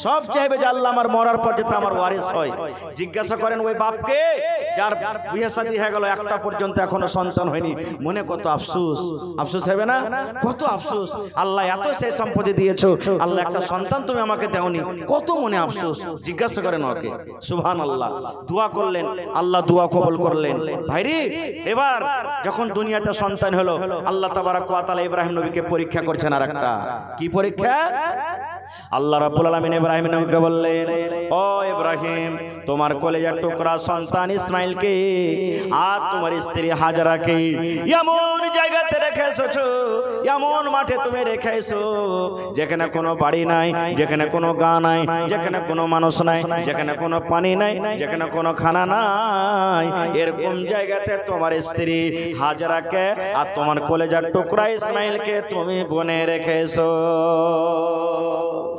সব চাইবে যে আল্লাহ আমার মরার পর যাতে আমার ওয়ারিস হয়। জিজ্ঞাসা করেন ওই বাপকে যার বিয়ে শাদী হয়ে গেল, একটা পর্যন্ত এখনো সন্তান হয়নি, মনে কত আফসোস। আফসোস হবে না? কত আফসোস, আল্লাহ এত সেই সম্পত্তি দিয়েছো, আল্লাহ একটা সন্তান তুমি আমাকে দাওনি, কত মনে আফসোস। জিজ্ঞাসা করেন ওকে। সুবহানাল্লাহ। দোয়া করলেন, আল্লাহ দোয়া কবুল করলেন। ভাইরে, এবার যখন দুনিয়াতে সন্তান হলো, আল্লাহ তাবারাক ওয়া তাআলা ইব্রাহিম নবীকে পরীক্ষা করছেন। আর একটা কি পরীক্ষা? আল্লাহ রাব্বুল আলামিন ইব্রাহিম নবীকে বললেন, ও ইব্রাহিম, তোমার কলেজার টুকরা সন্তান ইসমাইলকে আর তোমার স্ত্রী হাজারাকে এমন জায়গাতে রেখে এসেছো, এমন মাঠে তুমি রেখে এসো যেখানে কোনো বাড়ি নাই, যেখানে কোনো গা নাই, যেখানে কোনো মানুষ নাই, যেখানে কোনো পানি নাই, যেখানে কোনো খানা নাই, এরকম জায়গাতে তোমার স্ত্রী হাজারাকে আর তোমার কলেজার টুকরা ইসমাইলকে তুমি বনে রেখে এসো।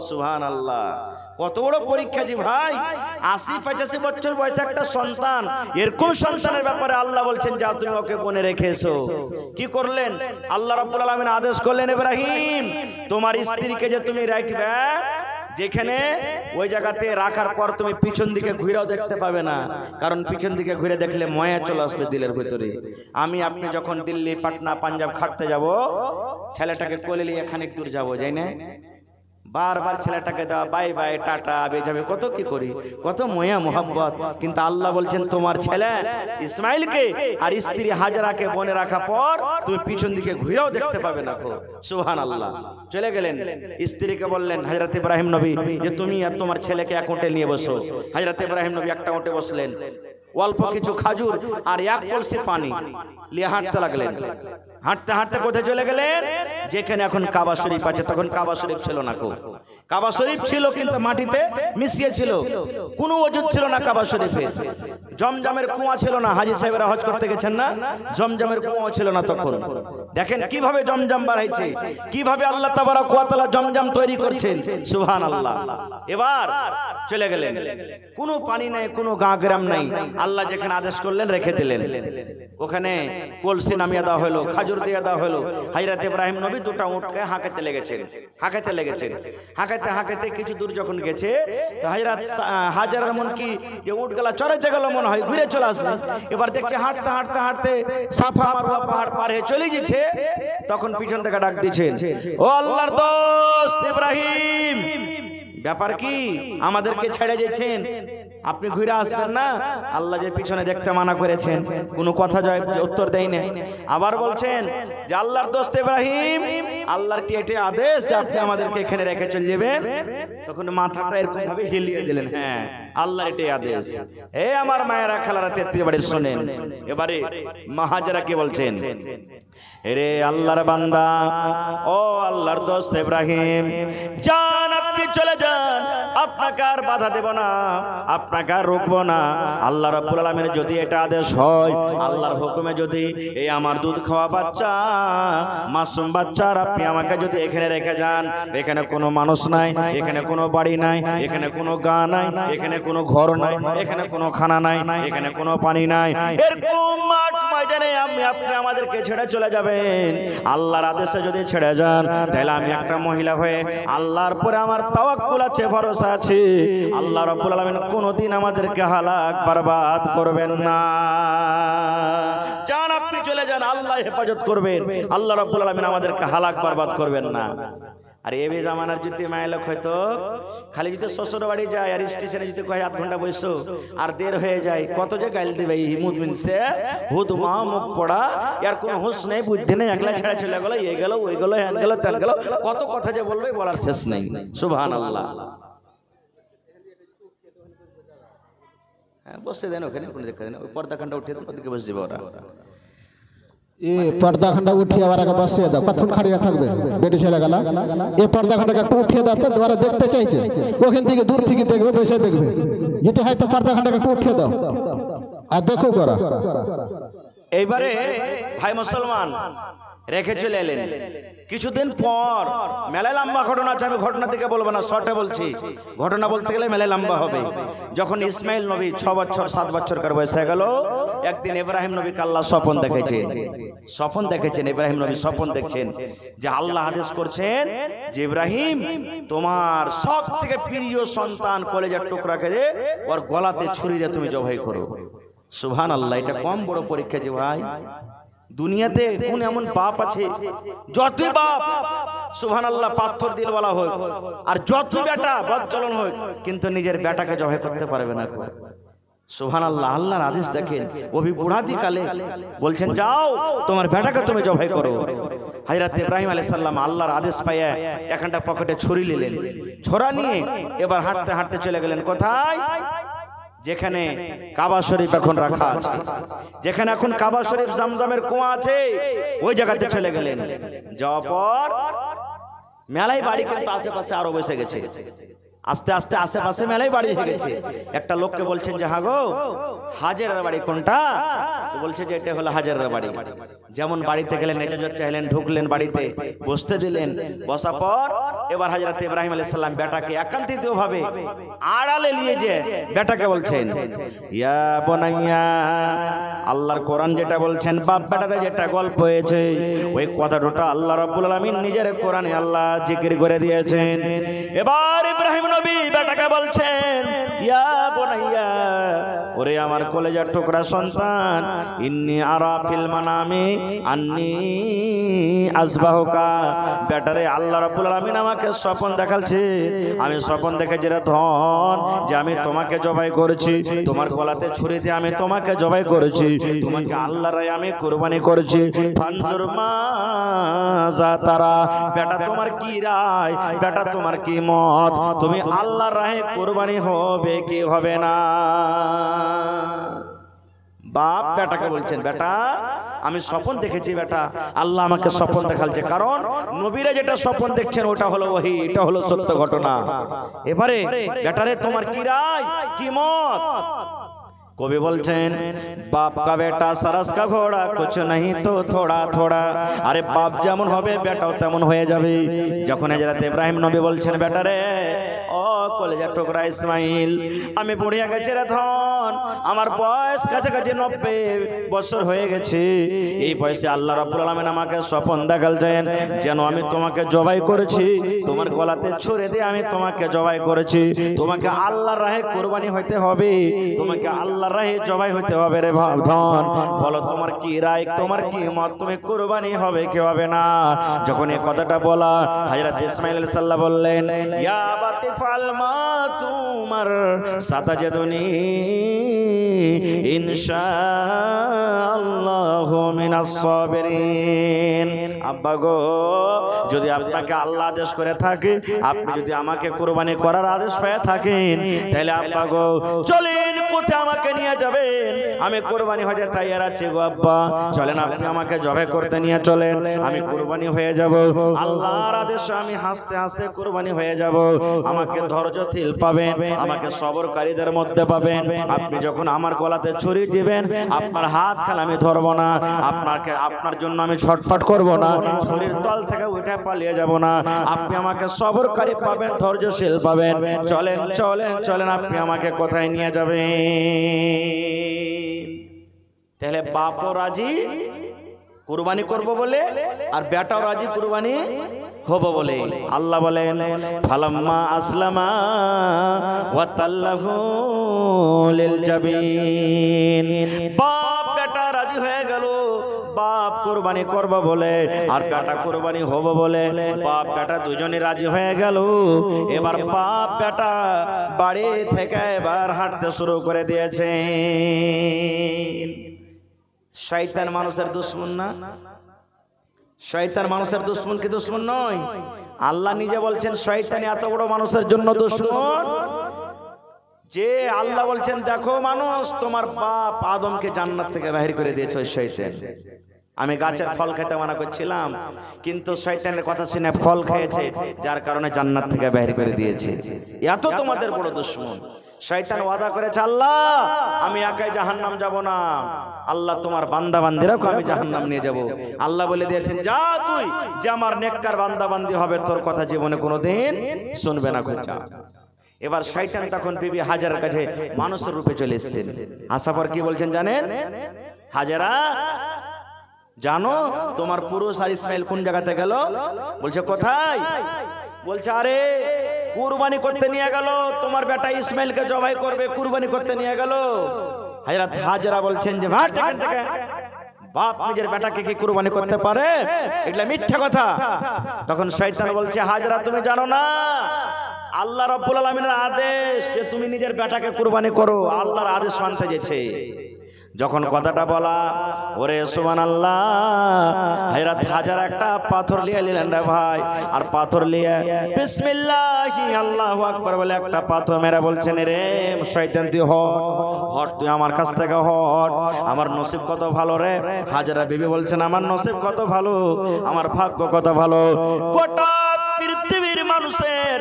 সুবহানাল্লাহ, কত বড় পরীক্ষা জি ভাই। ৮০-৮৫ বছর বয়সে একটা সন্তান, এরকম সন্তানের ব্যাপারে আল্লাহ বলছেন যাও তুমি ওকে বনে রেখে এসো। কি করলেন? আল্লাহ রাব্বুল আলামিন আদেশ করলেন, ইব্রাহিম তোমার স্ত্রীকে যে তুমি রাখবে, যেখানে ওই জায়গাতে রাখার পর তুমি পিছন দিকে ঘুরেও দেখতে পাবে না, কারণ পিছন দিকে ঘুরে দেখলে মায়া চলে আসবে দিলের ভিতরে। আপনি যখন দিল্লি, পাটনা, পাঞ্জাব খাটতে যাব, ছেলেটাকে কোলে নিয়ে খানিক দূর যাবো, যাই না? বারবার ছেলেটাকে দেওয়া বাই বাই টাটা বেজাবে কত কি করি, কত মায়া মোহাব্বত। কিন্তু আল্লাহ বলছেন তোমার ছেলে ইসমাইলকে আর স্ত্রী হাজারাকে বনে রাখা পর তুমি পিছন দিকে ঘুরেও দেখতে পাবে না। সুবহানাল্লাহ। চলে গেলেন, স্ত্রীকে বললেন হযরত ইব্রাহিম নবী যে তুমি আর তোমার ছেলেকে এক উটে নিয়ে বসো। হযরত ইব্রাহিম নবী একটা উটে বসলেন, অল্প কিছু খাজুর আর এক কলসি পানি নিয়ে হাঁটতে লাগলেন। হাঁটতে হাঁটতে কোথায় চলে গেলেন? যেখানে এখন কাবা শরীফ আছে, তখন কাবা শরীফ ছিল না। কাবা শরীফ ছিল কিন্তু মাটিতে মিশিয়ে ছিল, কোনো ওজুদ ছিল না কাবা শরীফের। জমজমের কুয়া ছিল না, হাজী সাহেবরা হজ করতে গেছেন না, জমজমের কুয়া ছিল না তখন। দেখেন কিভাবে জমজম বাড়াইছে, কিভাবে আল্লাহ তাবারক ওয়া তাআলা জমজম তৈরি করছেন। সুবহানাল্লাহ। এবার চলে গেলেন, কোনো পানি নাই, কোনো গাঁ গ্রাম নাই। আল্লাহ যেখানে আদেশ করলেন রেখে দিলেন, ওখানে কলসি নামিয়ে দেওয়া হলো, খাজুর দিয়ে দেওয়া হলো। হযরত ইব্রাহিম নবী দুটা উটকে হাঁকাতে লেগেছেন, হাঁকাতে হাঁকাতে কিছু দূর যখন গেছে, তো হযরত হাজারার মন কি যে উটগুলা চড়াইতে গেল মনে হয় ঘুরে চলে আসবে। এবার দেখছে হাঁটতে হাঁটতে হাঁটতে সাফা মারওয়া পাহাড় পার হয়ে চলে যাচ্ছে, তখন পিছন থেকে ডাক দিচ্ছেন, ও আল্লাহর দোস্ত ইব্রাহিম, ব্যাপার কি? আমাদেরকে ছেড়ে যাচ্ছেন, আপনি ঘুরে আসবেন না? আল্লাহ যে পিছনে দেখতে মানা করেছেন, কোনো কথা উত্তর দেয় না। আবার বলছেন যে আল্লাহর দোস্ত ইব্রাহিম, আল্লাহর কি এটা আদেশ আপনি আমাদেরকে এখানে রেখে চলে যাবেন? তখন মাথাটা এরকম ভাবে হিলিয়ে দিলেন, হ্যাঁ আল্লাহর এটাই আদেশ। এ আমার মায়েরা খালারা তেত্রিবারে শোনেন। এবারে হাজারা কি বলছেন, রে আল্লাহর বান্দা, ও আল্লাহর দোস্ত ইব্রাহিম, যান আপনি চলে যান, আপনাকে আর বাধা দেব না, আপনাকে আর রুকবো না। আল্লাহ রাব্বুল আলামিনের যদি এটা আদেশ হয়, আল্লাহর হুকুমে যদি এই আমার দুধ খাওয়া বাচ্চা, মাসুম বাচ্চার আপনি আমাকে যদি এখানে রেখে যান, এখানে কোনো মানুষ নাই, এখানে কোনো বাড়ি নাই, এখানে কোনো গা নাই, এখানে কোনো ঘর নাই, এখানে কোনো খানা নাই, এখানে কোনো পানি নাই, এরকম মাঠ ময়দানে আপনি আমাদেরকে ছেড়ে চলে যাবেন। আল্লাহর আদেশে যদি ছেড়ে যান, তাহলে আমি একটা মহিলা হয়ে আল্লাহর পরে আমার তাওয়াক্কুল আছে, ভরসা আছে, আল্লাহ রাব্বুল আলামিন কোনদিন আমাদেরকে হালাক বরবাদ করবেন না। যান আপনি চলে যান, আল্লাহ হেফাজত করবেন, আল্লাহ রাব্বুল আলামিন আমাদেরকে হালাক বরবাদ করবেন না। আর এ জামানার যদি মায়ের লোক হয়তো খালি যদি শ্বশুর বাড়ি যায় আর স্টেশনে যদি কয় আধ ঘন্টা বসো আর দের হয়ে যায়, কত যে গাইল দেবে হিমুদ মিনছে হুদ মা মুখ পড়া, আর কোনো হুঁশ নেই, বুদ্ধি নেই, একলা ছেড়ে চলে গেল, এ গেল ওই গেল, হ্যান গেল তেন গেল, কত কথা যে বলবে বলার শেষ নেই। সুবহানাল্লাহ। হ্যাঁ বসে দেন ওখানে, কোনো দেখা দেন, ওই পর্দাখানটা উঠিয়ে দেন, ওদিকে বসে যাবে ওরা। पर्दा खंडा उठिए बस कतक्षण खड़िया थकबे बेटी छेले गला ये पर्दा खंडा एक उठिए दाओ द्वारा देखते चाइछे ओखान थेके दूर थेके देखबे बसे देखबे जेते হয় তো पर्दा खंडा एक उठिए दाओ আর দেখো করা। এইবারে ভাই মুসলমান রেখে চলে এলেন। কিছুদিন পর মেলায় লম্বা ঘটনা আছে, আমি ঘটনা থেকে বলবো না, শর্টে বলছি। ঘটনা বলতে গেলে মেলায় লম্বা হবে। যখন ইসমাইল নবী 6 বছর 7 বছরকার বয়স হয়ে গেল, একদিন ইব্রাহিম নবীকে আল্লাহ স্বপ্ন দেখেছেন। ইব্রাহিম নবী স্বপ্ন দেখছেন যে আল্লাহ আদেশ করছেন যে ইব্রাহিম তোমার সব থেকে প্রিয় সন্তান কলেজার টুকরাকে ওর গলাতে ছুরি দিয়ে তুমি জবাই করো। সুবহানাল্লাহ। এটা কম বড় পরীক্ষা যে ভাই, দুনিয়াতে কোন এমন বাপ আছে, যতই বাপ সুবহানাল্লাহ পাথর দিল বলা হোক আর যত বেটা বদচলন হোক, কিন্তু নিজের বেটাকে জবাই করতে পারবে না। সুবহানাল্লাহ। আল্লাহর আদেশ দেখেন, ওই বুড়াদি কালে বলছেন যাও তোমার বেটাকে তুমি জবাই করো। হযরত ইব্রাহিম আলাইহিস সালাম আল্লাহর আদেশ পাইয়া এখানটা পকেটে ছুরি নিলেন, ছোরা নিয়ে এবার হাঁটতে হাঁটতে চলে গেলেন কোথায়? যেখানে কাবা শরীফ এখন রাখা আছে, যেখানে এখন কাবা শরীফ জামজামের কুয়া আছে, ওই জায়গাতে চলে গেলেন। যাওয়ার পর মেলাই বাড়ি কিন্তু আশেপাশে আরো বসে গেছে, আস্তে আস্তে আশেপাশে মেলাই বাড়ি হয়ে গেছে। একটা লোককে বলছেন যে হ্যাঁ গো, হাজেরার বাড়ি কোনটা? তো বলছে যে এটা হলো হাজেরার বাড়ি। যেমন বাড়িতে গেলেন, নেচে চাইলেন, ঢুকলেন বাড়িতে, বসতে দিলেন। বসা পর এবার হযরত ইব্রাহিম আলাইহিস সালাম বেটাকে একান্তিত ভাবে আড়ালে নিয়ে যে বেটাকে বলছেন ইয়া বুনাইয়া, আল্লাহর কোরআন যেটা বলছেন বাপ বেটাতে যেটা গল্প হয়েছে, ওই কথাটা আল্লাহ রাব্বুল আলামিন নিজের কোরআনে আল্লাহ জিকির করে দিয়েছেন। এবার ইব্রাহিম নবী বেটাকে বলছেন ইয়া বুনাইয়া, ওরে আমার কলেজার টুকরা সন্তান, ইন্নী আরা ফিল মানামি আন্নী আসবাহুকা। বেটারে আল্লাহ রাব্বুল আলামিন আমাকে স্বপ্ন দেখালছে, আমি স্বপ্ন দেখেছি রে ধন যে আমি তোমাকে জবাই করেছি, তোমার গলাতে ছুরি দিয়ে আমি তোমাকে জবাই করেছি, তোমাকে আল্লাহর রাহে আমি কুরবানি করেছি। ফানজুর মাজা তারা, বেটা তোমার কি রায়, বেটা তোমার কি মত, তুমি আল্লাহর রাহে কুরবানি হবে কি হবে না? বাপ বেটাকে বলছেন বেটা আমি স্বপ্ন দেখেছি, বেটা আল্লাহ আমাকে স্বপ্ন দেখালছে, কারণ নবীরা যেটা স্বপ্ন দেখছেন ওটা হলো ওহী, এটা হলো সত্য ঘটনা। এবারে বেটারে তোমার কি রায়, কি মত? কবি বলছেন বাপ কা বেটা সারস কা ঘোড়া কুছ नहीं তো থোড়া থোড়া, আরে বাপ যেমন হবে বেটাও তেমন হয়ে যাবে। যখন হযরত ইব্রাহিম নবী বলছেন বেটারে ও কলেজার টুকরা ইসমাইল, আমি বুড়িয়া গেছি রে ধন, আমার বয়স কাছাকাছি 90 বছর হয়ে গেছে, এই বয়সে আল্লাহ রাব্বুল আলামিন আমাকে স্বপ্ন দেখালছেন যেন আমি তোমাকে জবাই করেছি, তোমার গলাতে ছুরি দিয়ে আমি তোমাকে জবাই করেছি, তোমাকে আল্লাহর রাহে কুরবানি হইতে হবে, তোমাকে আল্লাহর রাহে জবাই হইতে হবে রে ধন। বলো তোমার কি রায়, তোমার কি মত, তুমি কুরবানি হবে কি হবে না? যখন এই কথাটা বলা হযরত ইসমাঈল আলাইহিস সালাম বললেন ইয়া বাতি ফাল মা তুমার সাতাজাদুনি ইনশাআল্লাহু মিনাস সাবিরিন। আব্বা গো, যদি আপনাকে আল্লাহ আদেশ করে থাকে, আপনি যদি আমাকে কুরবানি করার আদেশ পেয়ে থাকেন, তাহলে আব্বা গো চলেন কোথায় আমাকে নিয়ে যাবেন, আমি কুরবানি হয়ে তৈয়ার আছি গো আব্বা, চলেন আপনি আমাকে জবাই করতে নিয়ে চলেন, আমি কুরবানি হয়ে যাব, আল্লাহর আদেশে আমি হাসতে হাসতে কুরবানি হয়ে যাব, আমাকে ধৈর্যশীল পাবেন, আমাকে সবরকারীদের মধ্যে পাবেন। আপনি যখন আমার গলাতে ছুরি দিবেন, আপনার হাত খাল আমি ধরব না, আপনার জন্য আমি ছটফট করব না, শরীর তল থেকে উঠে পালিয়ে যাব না, আপনি আমাকে সবরকারী পাবেন, ধৈর্যশীল পাবেন। চলেন চলেন চলেন, আপনি আমাকে কোথায় নিয়ে যাবেন? তাহলে বাপও রাজি কুরবানি করব বলে, আর বেটাও রাজি কুরবানি হবো বলে। আল্লাহ বলেন ফালাম্মা আসলামা ওয়া তাল্লাহু লিল জাবিন, বাপ বেটা রাজি হয়ে গেল, বাপ কুরবানি করব বলে আর বেটা কুরবানি হবো বলে, বাপ বেটা দুজনে রাজি হয়ে গেল। এবার বাপ বেটা বাড়ি থেকে এবার হাঁটতে শুরু করে দিয়েছে। শয়তান মানুষের দুশমন না? শয়তান মানুষের দুশমন কি দুশমন নয়? আল্লাহ নিজে বলছেন শয়তান এত বড় মানুষের জন্য দুশমন যে আল্লাহ বলছেন দেখো মানুষ, তোমার বাপ আদমকে জান্নাত থেকে বাহির করে দিয়েছে ওই শয়তান। আমি গাছের ফল খেতে মানা করছিলাম, কিন্তু শয়তানের কথা শুনে ফল খেয়েছে, যার কারণে জান্নাত থেকে বাহির করে দিয়েছে। এত তোমাদের বড় দুশমন। শয়তান ওয়াদা করেছে আল্লাহ আমি একাই জাহান্নাম যাব না, আল্লাহ তোমার বান্দা বান্দিরাকে আমি জাহান্নাম নিয়ে যাব। আল্লাহ বলে দিয়েছেন যা তুই যে আমার নেককার বান্দা বান্দি হবে, তোর কথা জীবনে কোনোদিন শুনবে না, খোঁজা। এবার শয়তান তখন বিবি হাজারের কাছে মানুষের রূপে চলে এসেছেন। আসার পর কি বলছেন জানেন? হাজারা জানো তোমার পুরুষ আর ইসমাইল কোন জায়গাতে গেল? বলছে কোথায়? বলছে আরে কুরবানি করতে নিয়ে গেল, তোমার বেটা ইসমাইলকে জবাই করবে, কুরবানি করতে নিয়ে গেল। হযরত হাজরা বলছেন যে ভাট এখান থেকে, বাপ নিজের বেটাকে কি কুরবানি করতে পারে? এটা মিথ্যা কথা। তখন শয়তান বলছে হাজরা তুমি জানো না আল্লাহ রাব্বুল আলামিনের আদেশ যে তুমি নিজের বেটাকে কুরবানি করো, আল্লাহর আদেশ মানতে গেছে। যখন কথাটা বলা, ওরে সুবহানাল্লাহ, হযরত হাজার একটা পাথর নিয়ে নিলেন রে ভাই, আর পাথর নিয়ে বিসমিল্লাহি আল্লাহু আকবার বলে একটা পাথর মেরে বলছেন, রে শয়তান তুই হট, তুই আমার কাছ থেকে হট, আমার নসিব কত ভালো রে। হাজারা বিবি বলছেন, আমার নসিব কত ভালো, আমার ভাগ্য কত ভালো। গোটা পৃথিবীর মানুষের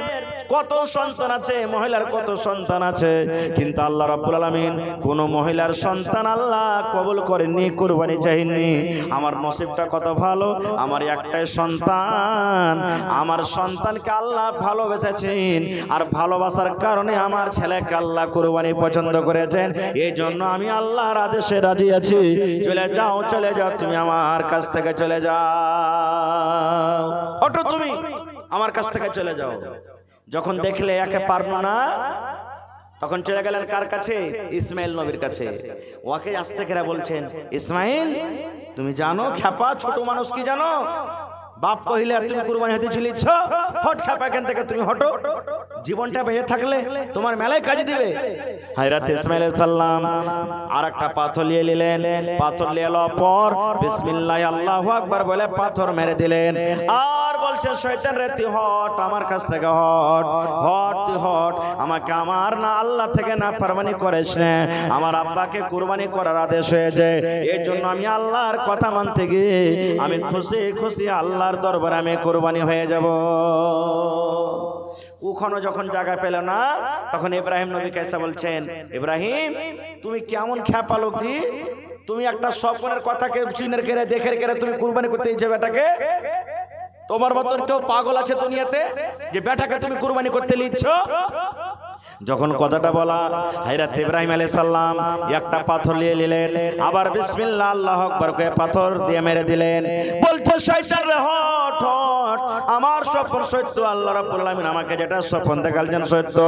কত সন্তান আছে, মহিলার কত সন্তান আছে, কিন্তু আল্লাহ রাব্বুল আলামিন কোন মহিলার সন্তান আল্লাহ কবুল করেননি, কুরবানি চাইনি। আমার নসিবটা কত ভালো, আমার একটাই সন্তান, আমার সন্তানকে আল্লাহ ভালোবেসেছেন, আর ভালোবাসার কারণে আমার ছেলেকে আল্লাহ কুরবানি পছন্দ করেছেন। এই জন্য আমি আল্লাহর আদেশে রাজি আছি। চলে যাও, চলে যাও, তুমি আমার কাছ থেকে চলে যাও, হটো, তুমি আমার কাছ থেকে চলে যাও। যখন দেখলে একে পারবো না, তখন চলে গেলেন কার কাছে? ইসমাইল নবীর কাছে। ওকে আস্তে করে বলছেন, ইসমাইল তুমি জানো খেপা ছোট মানুষ কি জানো, বাপ কহিলে আর তুমি কুরবানি হতে চলেছ, হট খেপা এখান থেকে, তুমি হটো, জীবনটা বেঁচে থাকলে তোমার মেলায় কাজে দিবে। হযরত ইসমাইল আলাইহিস সালাম আর একটা পাথর নিয়ে নিলেন, পাথর নিয়ে এলো পর বিসমিল্লাহ আল্লাহু আকবার বলে পাথর মেরে দিলেন, আর বলছেন শয়তান রে তুই হট, আমার কাছ থেকে হট, হট তুই হট, আমাকে আমার না আল্লাহ থেকে না ফরমানি করিস না, আমার আব্বাকে কুরবানি করার আদেশ হয়েছে, এই জন্য আমি আল্লাহর কথা মানতে গিয়ে আমি খুশি খুশি আল্লাহর দরবারে আমি কুরবানি হয়ে যাব। ওখানে যখন জায়গা পেল না, তখন ইব্রাহিম নবী কাছে বলছেন, ইব্রাহিম তুমি কেমন খেপা লোক জি, তুমি একটা স্বপ্নের কথাকে চিনের কেড়ে দেখে কেড়ে তুমি কুরবানি করতে ইচ্ছে বেটাকে, তোমার মতন কেউ পাগল আছে দুনিয়াতে যে বেটাকে তুমি কুরবানি করতে লিচ্ছ? যখন কথাটা বলা, হযরত ইব্রাহিম আলাইহিস সালাম একটা পাথর নিয়ে নিলেন, আবার বিসমিল্লাহ আল্লাহু আকবার কয়ে পাথর দিয়ে মেরে দিলেন। বলছে শয়তান রে হট, হট, আমার স্বপ্ন সত্য, আল্লাহ রাব্বুল আলামিন আমাকে যেটা স্বপ্ন দেখালেন সত্য।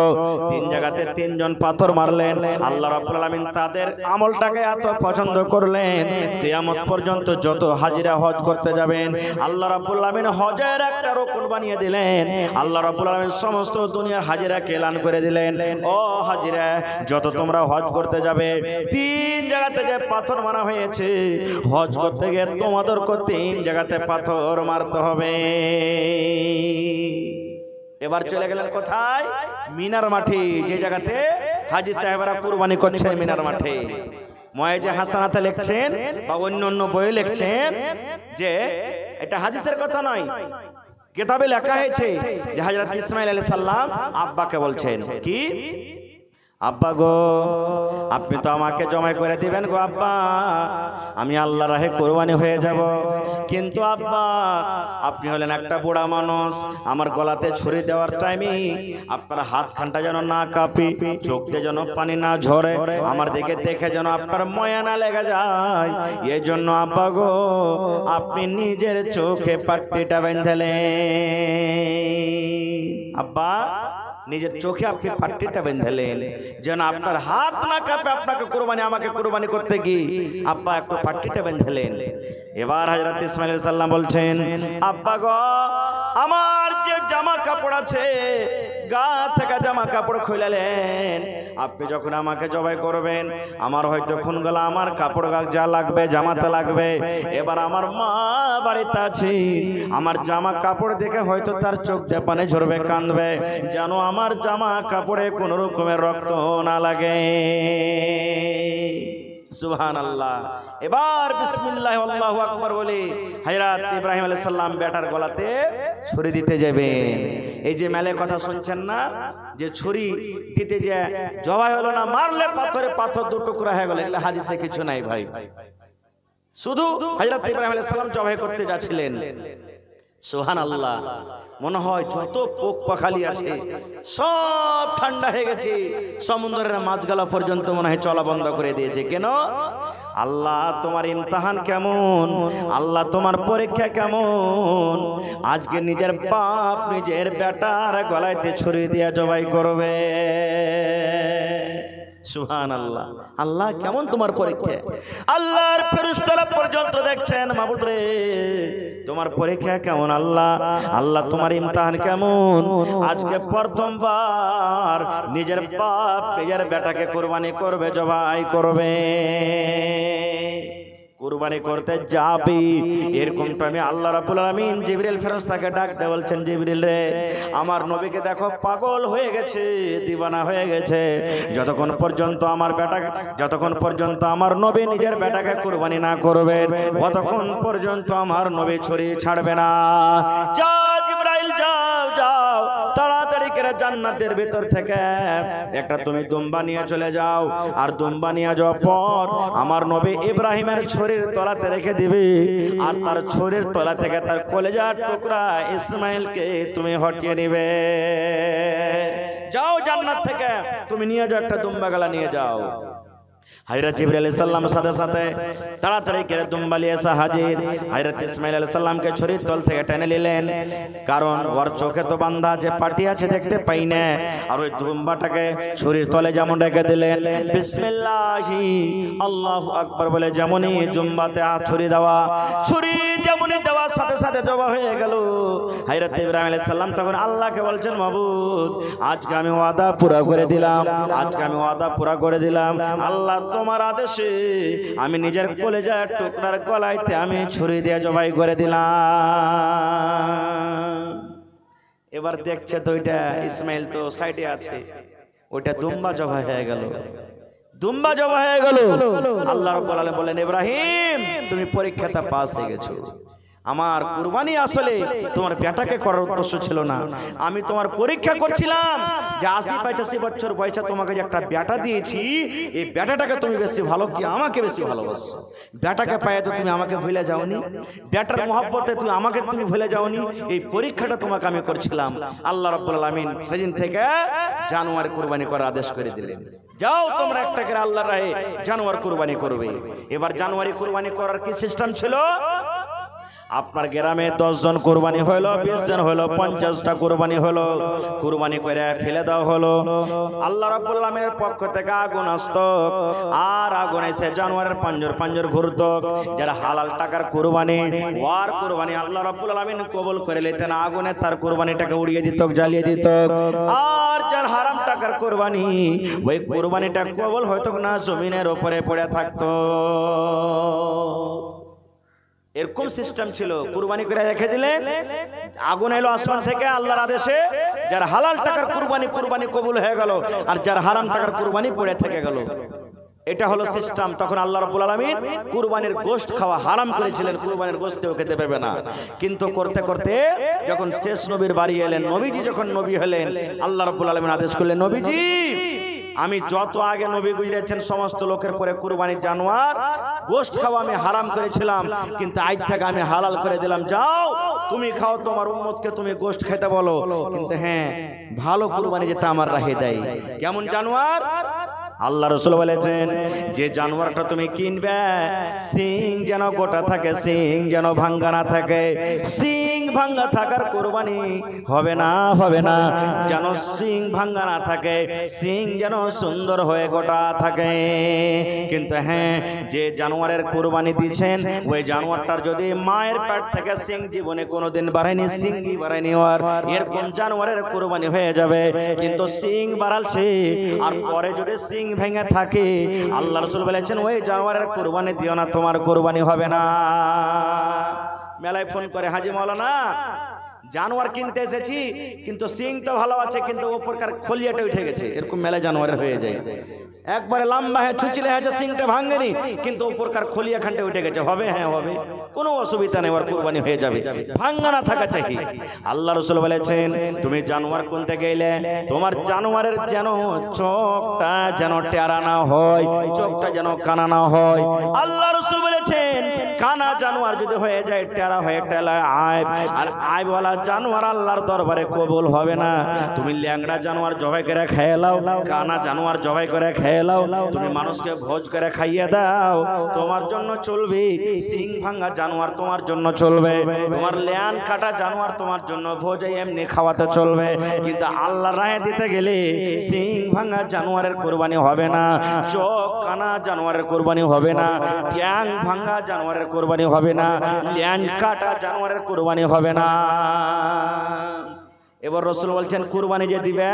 তিন জায়গাতে তিনজন পাথর মারলেন, আল্লাহ রাব্বুল আলামিন তাদের আমলটাকে এত পছন্দ করলেন, কিয়ামত পর্যন্ত যত হাজিরা হজ করতে যাবেন আল্লাহ রাব্বুল আলামিন হজের একটা রুকন বানিয়ে দিলেন। আল্লাহ রাব্বুল আলামিন সমস্ত দুনিয়ার হাজিরাকে এলান করে দিলেন, ও হাজিরা যত তোমরা হজ করতে যাবে, তিন জায়গাতে যে পাথর মারা হয়েছে, হজ করতে গিয়ে তোমাদেরকে তিন জায়গাতে পাথর মারতে হবে। এবার চলে গেলেন কোথায়? মিনার মাঠে, যে জায়গাতে হাজী সাহেবরা কুরবানি করছে মিনার মাঠে। মুয়াজ্জে হাসানাতে লিখছেন বা অন্য অন্য বইয়ে লিখছেন যে এটা হাদিসের কথা নয়, কিতাবে লেখা হয়েছে যে হযরত ইসমাইল আলাইহিস সালাম আব্বাকে বলছেন, কি আব্বা গো আপনি তো আমাকে জমাই করে দিবেন গো আব্বা, আমি আল্লাহর রাহে কুরবানি হয়ে যাব, কিন্তু আব্বা আপনি হলেন একটা বুড়া মানুষ, আমার গলাতে ছুরি দেওয়ার টাইমে আপনার হাত খানটা যেন না কাঁপি, চোখ দিয়ে যেন পানি না ঝরে, আমার দিকে দেখে যেন আপনার ময়া না লেগে যায়, এই জন্য আব্বা গো আপনি নিজের চোখে পাট্টিটা বেঁধেলেন। আব্বা নিজের চোখে আপনি পাট্টিটা বেঁধেলেন যেন আপনার হাত না কাঁপে, আপনাকে কুরবানি আমাকে কুরবানি করতে গিয়ে আব্বা একটু পাট্টিটা বেঁধেলেন। এবার হযরত ইসমাইল আলাইহিস সালাম বলছেন, আব্বা গো আমার যে জামা কাপড় আছে, গা থেকে জামা কাপড় খুলালেন, আপনি যখন আমাকে জবাই করবেন আমার হয়তো খুনগুলা আমার কাপড় যা লাগবে জামাতে লাগবে, এবার আমার মা বাড়িতে আছে, আমার জামা কাপড় দেখে হয়তো তার চোখ দিয়ে পানি ঝরবে, কাঁদবে, যেন আমার জামা কাপড়ে কোন রকমের রক্ত না লাগে। সুবহানাল্লাহ। এবার বিসমিল্লাহ আল্লাহু আকবার বলে হযরত ইব্রাহিম আলাইহিস সালাম বেটার গলাতে ছুরি দিতে যাবেন। এই যে মেলে কথা শুনছেন না, যে ছুরি দিতে যে জবাই হলো না, মারলে পাথরে পাথর দু টুকরা হয়ে গেল, এগুলো হাদিসে কিছু নাই ভাই, শুধু হযরত ইব্রাহিম আলাইহিস সালাম জবাই করতে যাচ্ছিলেন। সুবহানাল্লাহ। মনে হয় যত পোক পাখালি আছে সব ঠান্ডা হয়ে গেছে, সমুদ্রের মাছগুলা পর্যন্ত মনে হয় চলা বন্ধ করে দিয়েছে। কেন? আল্লাহ তোমার ইমতিহান কেমন, আল্লাহ তোমার পরীক্ষা কেমন, আজকে নিজের বাপ নিজের বেটার গলাইতে ছুরি দিয়ে জবাই করবে। সুবহানাল্লাহ। আল্লাহ কেমন তোমার পরীক্ষা, আল্লাহর ফেরেশতারা পর্যন্ত দেখছেন, মাবুদ রে তোমার পরীক্ষা কেমন আল্লাহ? আল্লাহ তোমার ইমতিহান কেমন? আজকে প্রথমবার নিজের বাপ নিজের বেটাকে কুরবানি করবে, জবাই করবে, কুরবানি করতে যাবি। এরকম টাইমে আল্লাহ রাব্বুল আলামিন জিবরিল ফেরেশতাকে ডাকতে বলছেন, জিবরিল রে, আমার নবীকে দেখো পাগল হয়ে গেছে, দিওয়ানা হয়ে গেছে। যতক্ষণ পর্যন্ত আমার নবী নিজের বেটাকে কুরবানি না করবেন, ততক্ষণ পর্যন্ত আমার নবী ছুরি ছাড়বে না। যাও জিবরাইল, যাও যাও, তাড়াতাড়ি করে জান্নাতের ভিতর থেকে একটা তুমি দুম্বা নিয়ে চলে যাও। আর দুম্বা নিয়ে যাওয়ার পর আমার নবী ইব্রাহিমের ছুরির তলাতে রেখে দিবে। আর তার ছুরির তলা থেকে তার কলেজার টুকরা ইসমাইলকে তুমি হটিয়ে নিবে। যাও জান্নাত থেকে তুমি নিয়ে যাও, একটা দুম্বা গলা নিয়ে যাও। হযরত জিবরাইল আলাইহিস সালাম সাথে সাথে তাড়াতাড়ি করে দুম্বা নিয়ে এসে হাজির। হযরত ইসমাইল আলাইহিস সালামকে ছুরির তল থেকে টেনে নিলেন, কারণ ওর চোখে তো বান্ধা আছে, পাটি আছে, দেখতে পাই না। আর ওই দুম্বাটাকে ছুরির তলে যেমন রেখে দিলেন, বিসমিল্লাহি আল্লাহু আকবার বলে যেমনই জুম্বাতে ছুরি দেওয়া, ছুরি যেমনই দেওয়ার সাথে সাথে জবা হয়ে গেল। হযরত ইব্রাহিম আলাইহিস সালাম তখন আল্লাহকে বলছেন, মাবুদ, আজকে আমি ওয়াদা পুরা করে দিলাম, আজকে আমি ওয়াদা পুরা করে দিলাম। আল্লাহ তোমার আদেশে আমি নিজের কলেজার টুকরার গলাইতে আমি ছুরি দিয়ে জবাই করে দিলাম। এবার দেখছে তো ওইটা ইসমাইল তো সাইডে আছে, ওইটা দুম্বা জবাই হয়ে গেল, দুম্বা জবাই হয়ে গেল। আল্লাহ রাব্বুল আলামিন বলেন, ইব্রাহিম তুমি পরীক্ষাটা পাস হয়ে গেছো। আমার কুরবানি আসলে তোমার বেটাকে করার উদ্দেশ্য ছিল না, আমি তোমার পরীক্ষা করছিলাম যে ৮০-৮৫ বছর বয়সে তোমাকে যে একটা বেটা দিয়েছি, এই বেটাটাকে তুমি বেশি ভালো কি আমাকে বেশি ভালোবাসো? বেটাকে পায়ে তো তুমি আমাকে ভুলে যাওনি, বেটার মহব্বতে তুমি আমাকে তুমি ভুলে যাওনি। এই পরীক্ষাটা তোমাকে আমি করছিলাম। আল্লাহ রাব্বুল আলামিন সেদিন থেকে জানোয়ার কুরবানি করার আদেশ করে দিলেন, যাও তোমরা একটা করে আল্লাহর রাহে জানোয়ার কুরবানি করবে। এবার জানোয়ারি কুরবানি করার কি সিস্টেম ছিল? আপনার গ্রামে 10 জন কুরবানি হলো, 20 জন হলো, 50টা কুরবানি হলো, কুরবানি করে ফেলে দেওয়া হলো। আল্লাহ রাব্বুল আলামিনের পক্ষ থেকে আগুন আসতো, আর আগুন এসে জানোয়ারের পাঞ্জর ঘুরতো। যারা হালাল টাকার কুরবানি, ওয়ার কুরবানি আল্লাহ রাব্বুল আলামিন কবুল করে নিতেন, আগুনে তার কুরবানিটাকে উড়িয়ে দিত, জ্বালিয়ে দিত। আর যার হারাম টাকার কুরবানি, ওই কুরবানিটা কবুল হয়তো না, জমিনের উপরে পড়ে থাকতো। এরকম সিস্টেম ছিল। কুরবানি করে রেখে দিলেন, আগুন এলো আসমান থেকে আল্লাহর আদেশে, যার হালাল টাকার কুরবানি কবুল হয়ে গেল, আর যার হারাম টাকার কুরবানি পড়ে থেকে গেল। এটা হলো সিস্টেম। তখন আল্লাহ রাব্বুল আলামিন কুরবানির গোশত খাওয়া হারাম করেছিলেন, কুরবানির গোশতও খেতে পারবে না। কিন্তু করতে করতে যখন শেষ নবীর বাড়ি এলেন, নবীজি যখন নবী হলেন, আল্লাহ রাব্বুল আলামিন আদেশ করলেন, নবীজি আমি যত আগে নবী গুজরেছেন সমস্ত লোকের পরে কুরবানির জানোয়ার গোশত খাওয়া আমি হারাম করেছিলাম, কিন্তু আজ থেকে আমি হালাল করে দিলাম। যাও তুমি খাও, তোমার উম্মতকে তুমি গোশত খেতে বলো, কিন্তু হ্যাঁ ভালো কুরবানি যেটা আমার রাহে দেয়। কেমন জানোয়ার? আল্লাহ রাসূল বলেছেন, যে জানোয়ারটা তুমি কিনবে সিং যেন গোটা থাকে, সিং যেন ভাঙ্গা না থাকে। সিং ভাঙ্গা থাকার কুরবানি হবে না, হবে না। যেন সিং ভাঙ্গা না থাকে, সিং যেন সুন্দর হয়ে গোটা থাকে। কিন্তু হ্যাঁ, যে জানোয়ারের কুরবানি দিচ্ছেন, ওই জানোয়ারটার যদি মায়ের পেট থেকে সিং জীবনে কোনোদিন বাড়ায়নি, সিংই বাড়ায়নি, আর এরকম জানোয়ারের কুরবানি হয়ে যাবে। কিন্তু সিং বাড়ালছে আর পরে যদি সিং ভেঙে থাকে, আল্লাহ রাসূল বলেছেন ওই জানোয়ারের কুরবানি দিও না, তোমার কুরবানি হবে না। মেলায় ফোন করে, হাজি মাওলানা জানোয়ার কিনতে এসেছি, কিন্তু সিং তো ভালো আছে, কিন্তু উপরকার খলিয়াটা উঠে গেছে। এরকম মেলায় জানোয়ারের হয়ে যায়, একবারে লম্বা হ্যাঁ ছুচিলে হয়েছে, সিংটা ভাঙেনি, কিন্তু উপরকার খলিয়া খানটা উঠে গেছে। হবে, হ্যাঁ হবে, কোনো অসুবিধা নেই, ওর কুরবানি হয়ে যাবে, ভাঙা না থাকা চাই। আল্লাহ রাসূল বলেছেন, তুমি জানোয়ার কিনতে গেলে তোমার জানোয়ারের যেন চোখটা যেন টেরা না হয়, চোখটা যেন কানা না হয়। আল্লাহ রাসূল বলেছেন, কানা জানোয়ার যদি হয়ে যায়, টেরা হয়ে টেলা আইব, আর আইবওয়ালা জানোয়ার আল্লাহর দরবারে কবুল হবে না। তুমি ল্যাংড়া জানোয়ার জবাই করে খেয়ে লাও, কানা জানোয়ার জবাই করে খেয়ে লাও, তুমি মানুষকে ভোজ করে খাইয়ে দাও, তোমার জন্য চলবে। সিং ভাঙা জানোয়ার তোমার জন্য চলবে, তোমার ল্যান কাটা জানোয়ার তোমার জন্য ভোজে এমনি খাওয়াতে চলবে। কিন্তু আল্লাহর রাহে দিতে গেলে সিং ভাঙা জানোয়ারের কুরবানি হবে না, চোখ কানা জানোয়ারের কুরবানি হবে না, ট্যাং ভাঙা জানোয়ারের জানোয়ারের কোরবানি হবে না, ল্যান্ড কাটা জানোয়ারের কোরবানি হবে না। এবার রাসূল বলছেন কুরবানি যে দিবে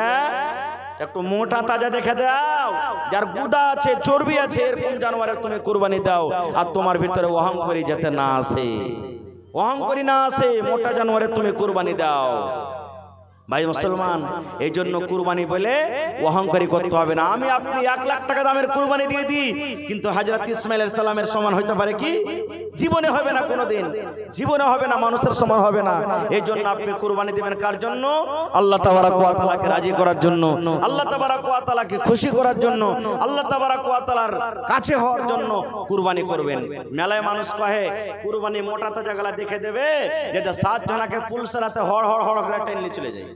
একটু মোটা তাজা দেখে দাও, যার গুদা আছে চর্বি আছে এরকম জানোয়ারের তুমি কুরবানি দাও, আর তোমার ভিতরে অহংকারী যাতে না আসে, অহংকারী না আসে, মোটা জানোয়ারের তুমি কুরবানি দাও। ভাই মুসলমান, এই জন্য কুরবানি বলে অহংকারী করতে হবে না। আমি আপনি 1 লাখ টাকা দামের কুরবানি দিয়ে দিই, কিন্তু হযরত ইসমাঈল আলাইহিস সালামের সমান হইতে পারে কি? জীবনে হবে না, কোনোদিন জীবনে হবে না, মানুষের সমান হবে না। এই জন্য আপনি কুরবানি দিবেন কার জন্য? আল্লাহ তাবারাক ওয়া তাআলাকে রাজি করার জন্য, আল্লাহ তাবারাক ওয়া তাআলাকে খুশি করার জন্য, আল্লাহ তাবারাক ওয়া তাআলার কাছে হওয়ার জন্য কুরবানি করবেন। মেলায় মানুষ কহে কুরবানি মোটা তাজা গলা দেখে দেবে, যেটা 7 জনাকে পুলসরাতে হড় হড় হড় করে টেনে চলে যায়।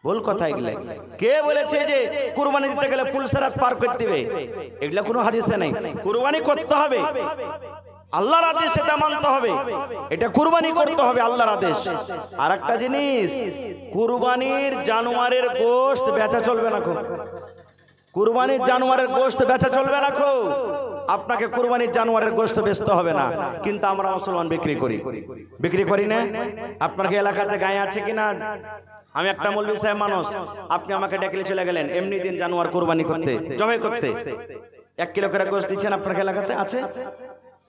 ভুল কথা এগুলা। কে বলেছে যে কুরবানি দিতে গেলে পুলসরাত পার করতে দিবে? এগুলা কোনো হাদিসে নাই। কুরবানি করতে হবে, আল্লাহর আদেশ, এটা মানতে হবে, এটা কুরবানি করতে হবে আল্লাহর আদেশ। আর একটা জিনিস, কুরবানির জানোয়ারের গোশত বেচা চলবে না। কুরবানির জানোয়ারের গোশত বেচা চলবে না। আপনাকে কুরবানির জানোয়ারের গোশত বেচতে হবে না, কিন্তু আমরা মুসলমান বিক্রি করি না। আপনার কি এলাকাতে গায়ে আছে কিনা? আমি একটা মৌলভী সাহেব মানুষ, আপনি আমাকে ডেকে চলে গেলেন এমনি দিন জানোয়ার কুরবানি করতে, জবাই করতে, 1 কিলো করে গোশত দিচ্ছেন। আপনার এলাকাতে আছে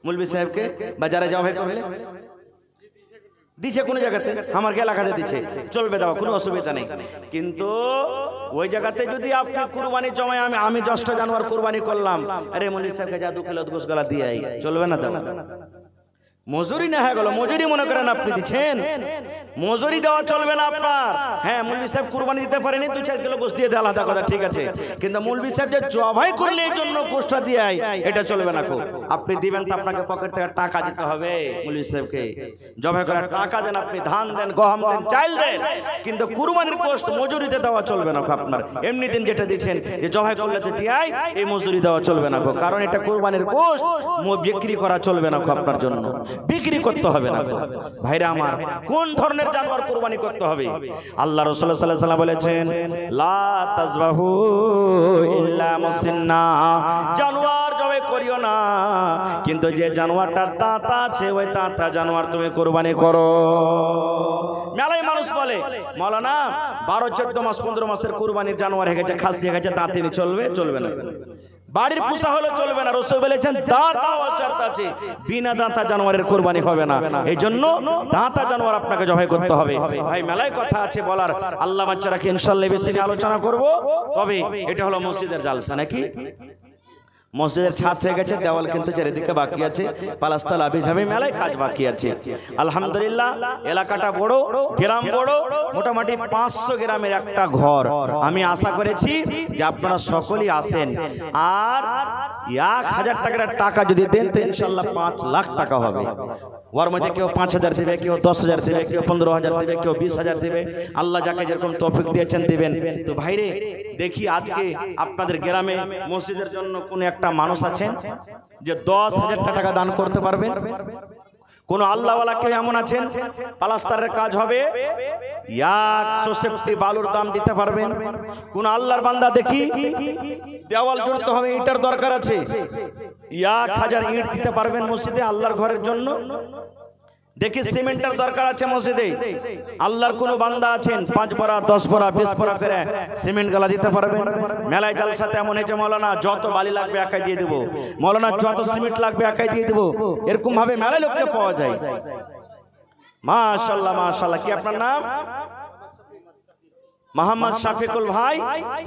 মৌলভী সাহেবকে বা যারা জবাই করবে দিচ্ছে কোন জায়গাতে? আমার এলাকাতে দিচ্ছে, চলবে, দাও, কোনো অসুবিধা নেই। কিন্তু ওই জায়গাতে যদি আপনি কুরবানি জমায়, আমি 10টা জানোয়ার কুরবানি করলাম, আরে মৌলভী সাহেবকে যা 2 কিলো গোশত গলা দিয়ে আই, চলবে না? দাও, মজুরি না হয়ে গেল, মজুরি মনে করেন আপনি দিচ্ছেন, মজুরি দেওয়া চলবে না আপনার। হ্যাঁ, মৌলভী সাহেব কুরবানি দিতে পারেনি, 2-4 কিলো গোশত দিয়ে দেয়, আলাদা কথা, ঠিক আছে, কিন্তু মৌলভী সাহেব যে জবাই করলে এই জন্য গোশতটা দিয়ে আয়, এটা চলবে না। আপনি দিবেন তো আপনাকে পকেট থেকে টাকা দিতে হবে মৌলভী সাহেবকে, জবাই করার টাকা দেন, আপনি ধান দেন, গম দেন, চাল দেন, কিন্তু কুরবানির গোশত মজুরিতে দেওয়া চলবে না আপনার। এমনি দিন যেটা দিচ্ছেন যে জবাই করলে দিয়ে আয়, এই মজুরি দেওয়া চলবে না, কারণ এটা কুরবানির গোশত, বিক্রি করা চলবে না আপনার জন্য, বিক্রি করতে হবে না। ভাইরা আমার, কোন ধরনের জানোয়ার কুরবানি করতে হবে? আল্লাহ রাসূল সাল্লাল্লাহু আলাইহি ওয়াসাল্লাম বলেছেন, লা তাযবাহু ইল্লা মুসিন্না, জানোয়ার জবাই করিও না, কিন্তু যে জানোয়ারটার দাঁত আছে ওই দাঁতা জানোয়ার তুমি কুরবানি করো। মেলায় মানুষ বলে মাওলানা 12, 14 মাস, 15 মাসের কুরবানির জানোয়ার হয়ে গেছে, খাসি হয়ে গেছে, দাঁত নিয়ে চলবে? চলবে না। বাড়ির পোষা হলে চলবে না। রাসূল বলেছেন দাঁতা শর্ত আছে, বিনা দাঁতা জানোয়ারের কুরবানি হবে না। এই জন্য দাঁতা জানোয়ার আপনাকে জবাই করতে হবে। ভাই মেলায় কথা আছে বলার, আল্লাহ বাচ্চা রাখি, ইনশাআল্লাহ বেশি আলোচনা করব। তবে এটা হলো মসজিদের জালসা নাকি? মসজিদের ছাদ হয়ে গেছে, দেওয়াল কিন্তু চারিদিকে বাকি আছে, পালাস্তা লাভি ঝামি মেলায় কাজ বাকি আছে। আলহামদুলিল্লাহ, এলাকাটা বড়, গ্রাম বড়, মোটামুটি 500 গ্রামের একটা ঘর। আমি আশা করেছি যে আপনারা সকলেই আসেন, আর 1000 টাকার টাকা যদি দেন তো ইনশাআল্লাহ 5 লাখ টাকা হবে। ওর মধ্যে কেউ 5000 দিবে, কেউ 10000 দিবে, কেউ 15000 দিবে, কেউ 20000 দিবে, আল্লাহ যাকে যেরকম তৌফিক দিয়েছেন দিবেন। তো ভাইরে, দেখি আজকে আপনাদের গ্রামে মসজিদের জন্য কোন একটা মানুষ আছেন যে 10,000 টাকা দান করতে পারবেন? কোন আল্লাহওয়ালা কেউ এমন আছেন? পালাস্তারের কাজ হবে, 150 বালুর দাম দিতে পারবেন? কোন আল্লাহর বান্দা দেখি দেওয়াল জুড়তে হবে, ইটার দরকার আছে, 1000 ইট দিতে পারবেন মসজিদে আল্লাহর ঘরের জন্য? দেখি সিমেন্টের দরকার আছে মসজিদে, আল্লাহর কোন বান্দা আছেন 5 পরা 10 পরা 20 পরা করে সিমেন্ট গালা দিতে পারবেন? মেলায় জালসাতে এমন হয়েছে, মাওলানা যত বালি লাগবে একাই দিয়ে দেব, মাওলানা যত সিমেন্ট লাগবে একাই দিয়ে দেব, এরকম ভাবে মেলায় লোককে পাওয়া যায়। মাশাআল্লাহ মাশাআল্লাহ। কি আপনার নাম? মোহাম্মদ শাফিকুল ভাই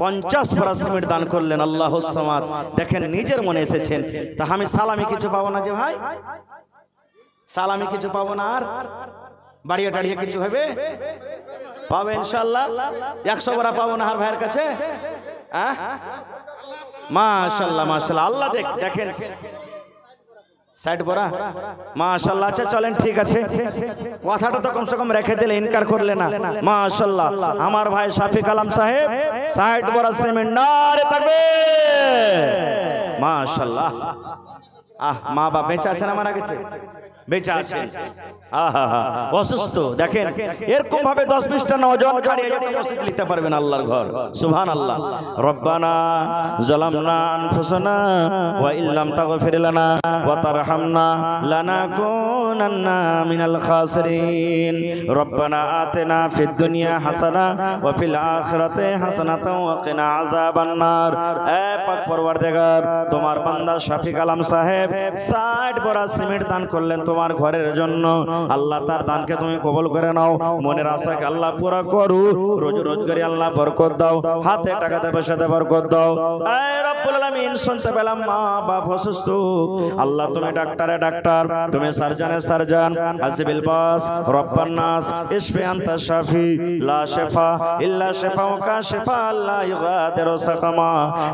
50 পরা সিমেন্ট দান করলেন। আল্লাহুস সামাদ। দেখেন নিজের মনে এসেছেন, তা আমি সালামি কিছু পাবো না যে ভাই? সালামি কিছু পাবো না? আর বাড়িয়ে টাড়িয়ে কিছু হবে? পাবে ইনশাআল্লাহ। 100 বড়া পাবো না আর ভাইয়ের কাছে? মাশাআল্লাহ মাশাআল্লাহ। আল্লাহ দেখেন 60 বড়া, মাশাআল্লাহ। আচ্ছা চলেন, ঠিক আছে, কথাটা তো কমসে কম রেখে দিলে, ইনকার করলে না। মাশাআল্লাহ, আমার ভাই শাফিক আলম সাহেব 60 বড়া সিমেন্ট, নারে তাকবীর, মাশাআল্লাহ। মা বাপ বেঁচে আছেন? আমার গেছে? বেঁচে আছেন, অসুস্থ, দেখেন এরকম ভাবে 10-20টা নওজোয়ান খাড়িয়ে যেতে মসজিদ লিখতে পারবেন আল্লাহর ঘর। সুবহানাল্লাহ। রব্বানা যালামনা আনফুসানা ওয়া ইল্লাম তাগফির লানা ওয়া তারহামনা লানাকুনান্না মিনাল খাসিরিন। রব্বানা আতিনা ফিদ দুনিয়া হাসানা ওয়া ফিল আখিরাতি হাসানাতাও ওয়া কিনা আযাবান নার। এ পাক পরওয়ারদিগার, তোমার বান্দা শফিক আলম সাহেব 60 বড়া সিমেন্ট দান করলেন তোমার ঘরের জন্য। আল্লাহ তার দানকে তুমি কবুল করে নাও, মনের আশাকে আল্লাহ পুরা করু, রোজ রোজগারি আল্লাহ বরকত দাও, হাতে টাকাতে পয়সাতে বরকত দাও। এ রব্বুল আলামিন, শুনতে পেলাম মা বাপ অসুস্থ, আল্লাহ তুমি ডাক্তারে ডাক্তার, তুমি সার্জনে সার্জন, আসিবিল বাস রব্বান নাস ইশফি আনতা শাফি লা শিফা ইল্লা শিফাউকা শিফা লা ইগাদিরু সাকামা।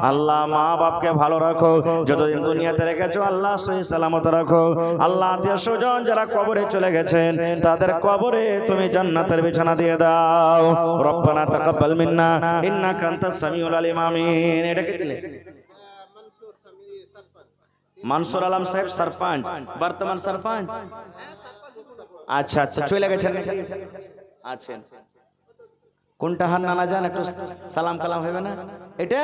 আল্লাহ মা বাপকে ভালো রাখো, যতদিন দুনিয়াতে রেখেছো আল্লাহ সহি সালামত রাখো। আল্লাহ আত্মীয় স্বজন যারা কবরে চলে গেছেন তাদের কবরে তুমি জান্নাতের বিছানা দিয়ে দাও। রব্বানা তাকাব্বাল মিন্না ইন্নাকা আনতাস সামিউল আলিম। আমিন। এটা কি দিলে? মানসুর আলম সাহেব সরপঞ্চ, বর্তমান সরপঞ্চ। আচ্ছা, তো চলে গেছেন। আছেন কোনটা হার নানা জান, একটু সালাম কালাম হবে না? এটা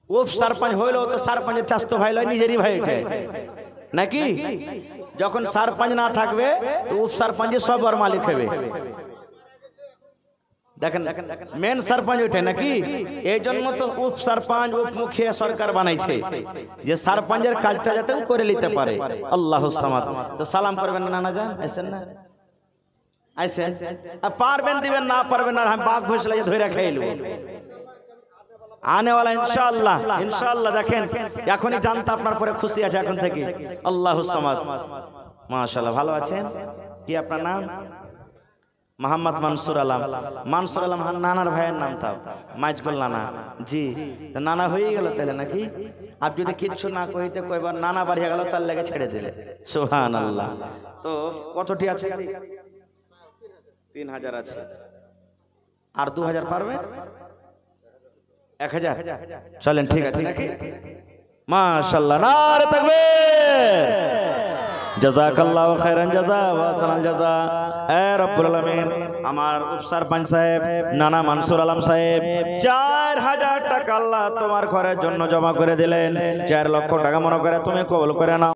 উপ সরপঞ্চ হইলো তো সরপঞ্চের চাস্তো ভাই লয়, নিজেরই ভাই এটা নাকি? যখন সরপঞ্চ না থাকবে তো উপ সরপঞ্চের সব আর মালিক হবে। দেখেন মেন সরপঞ্চ ওঠে নাকি? এই জন্য তো উপ সরপঞ্চ উপ মুখিয়া সরকার বানাইছে যে সরপঞ্চের কাজটা যাতে করে নিতে পারে। আল্লাহুস সামাদ। তো সালাম করবেন না নানা জান, আইছেন না? আইছেন, পারবেন দিবেন, না পারবেন না আমি বাঘ ঘোষলা ধরে খাইলব আনেওয়ালা ইনশাআল্লাহ। ইনশাআল্লাহ দেখেন এখনই জানতে আপনার পরে খুশি আছে এখন থেকে। আল্লাহুস সামাদ। মাশাআল্লাহ, ভালো আছেন? কি আপনার নাম? মোহাম্মদ মানসুর আলম। মানসুর আলম নানার ভাইয়ের নাম তাও মাইজগুল নানা। জি, তো নানা হয়ে গেল তাহলে নাকি? আপনি যদি কিচ্ছু না কইতে কয়বার নানা বাড়িয়ে গেল তার লেগে ছেড়ে দিলে। সুবহানাল্লাহ। তো কতটি আছে? 3000 আছে। আর 2000 পারবে? 1000। চলেন, ঠিক আছে নাকি? মাশাআল্লাহ, নারে তাকবীর। জাযাকাল্লাহু খাইরান জাযা ওয়া সালাল জাযা। এ রব্বুল আলামিন, আমার উপসরপঞ্চ সাহেব নানা মানসুর আলম সাহেব 4000 টাকা আল্লাহ তোমার ঘরের জন্য জমা করে দিলেন। 4 লক্ষ টাকা মনে করে তুমি কবুল করে নাও।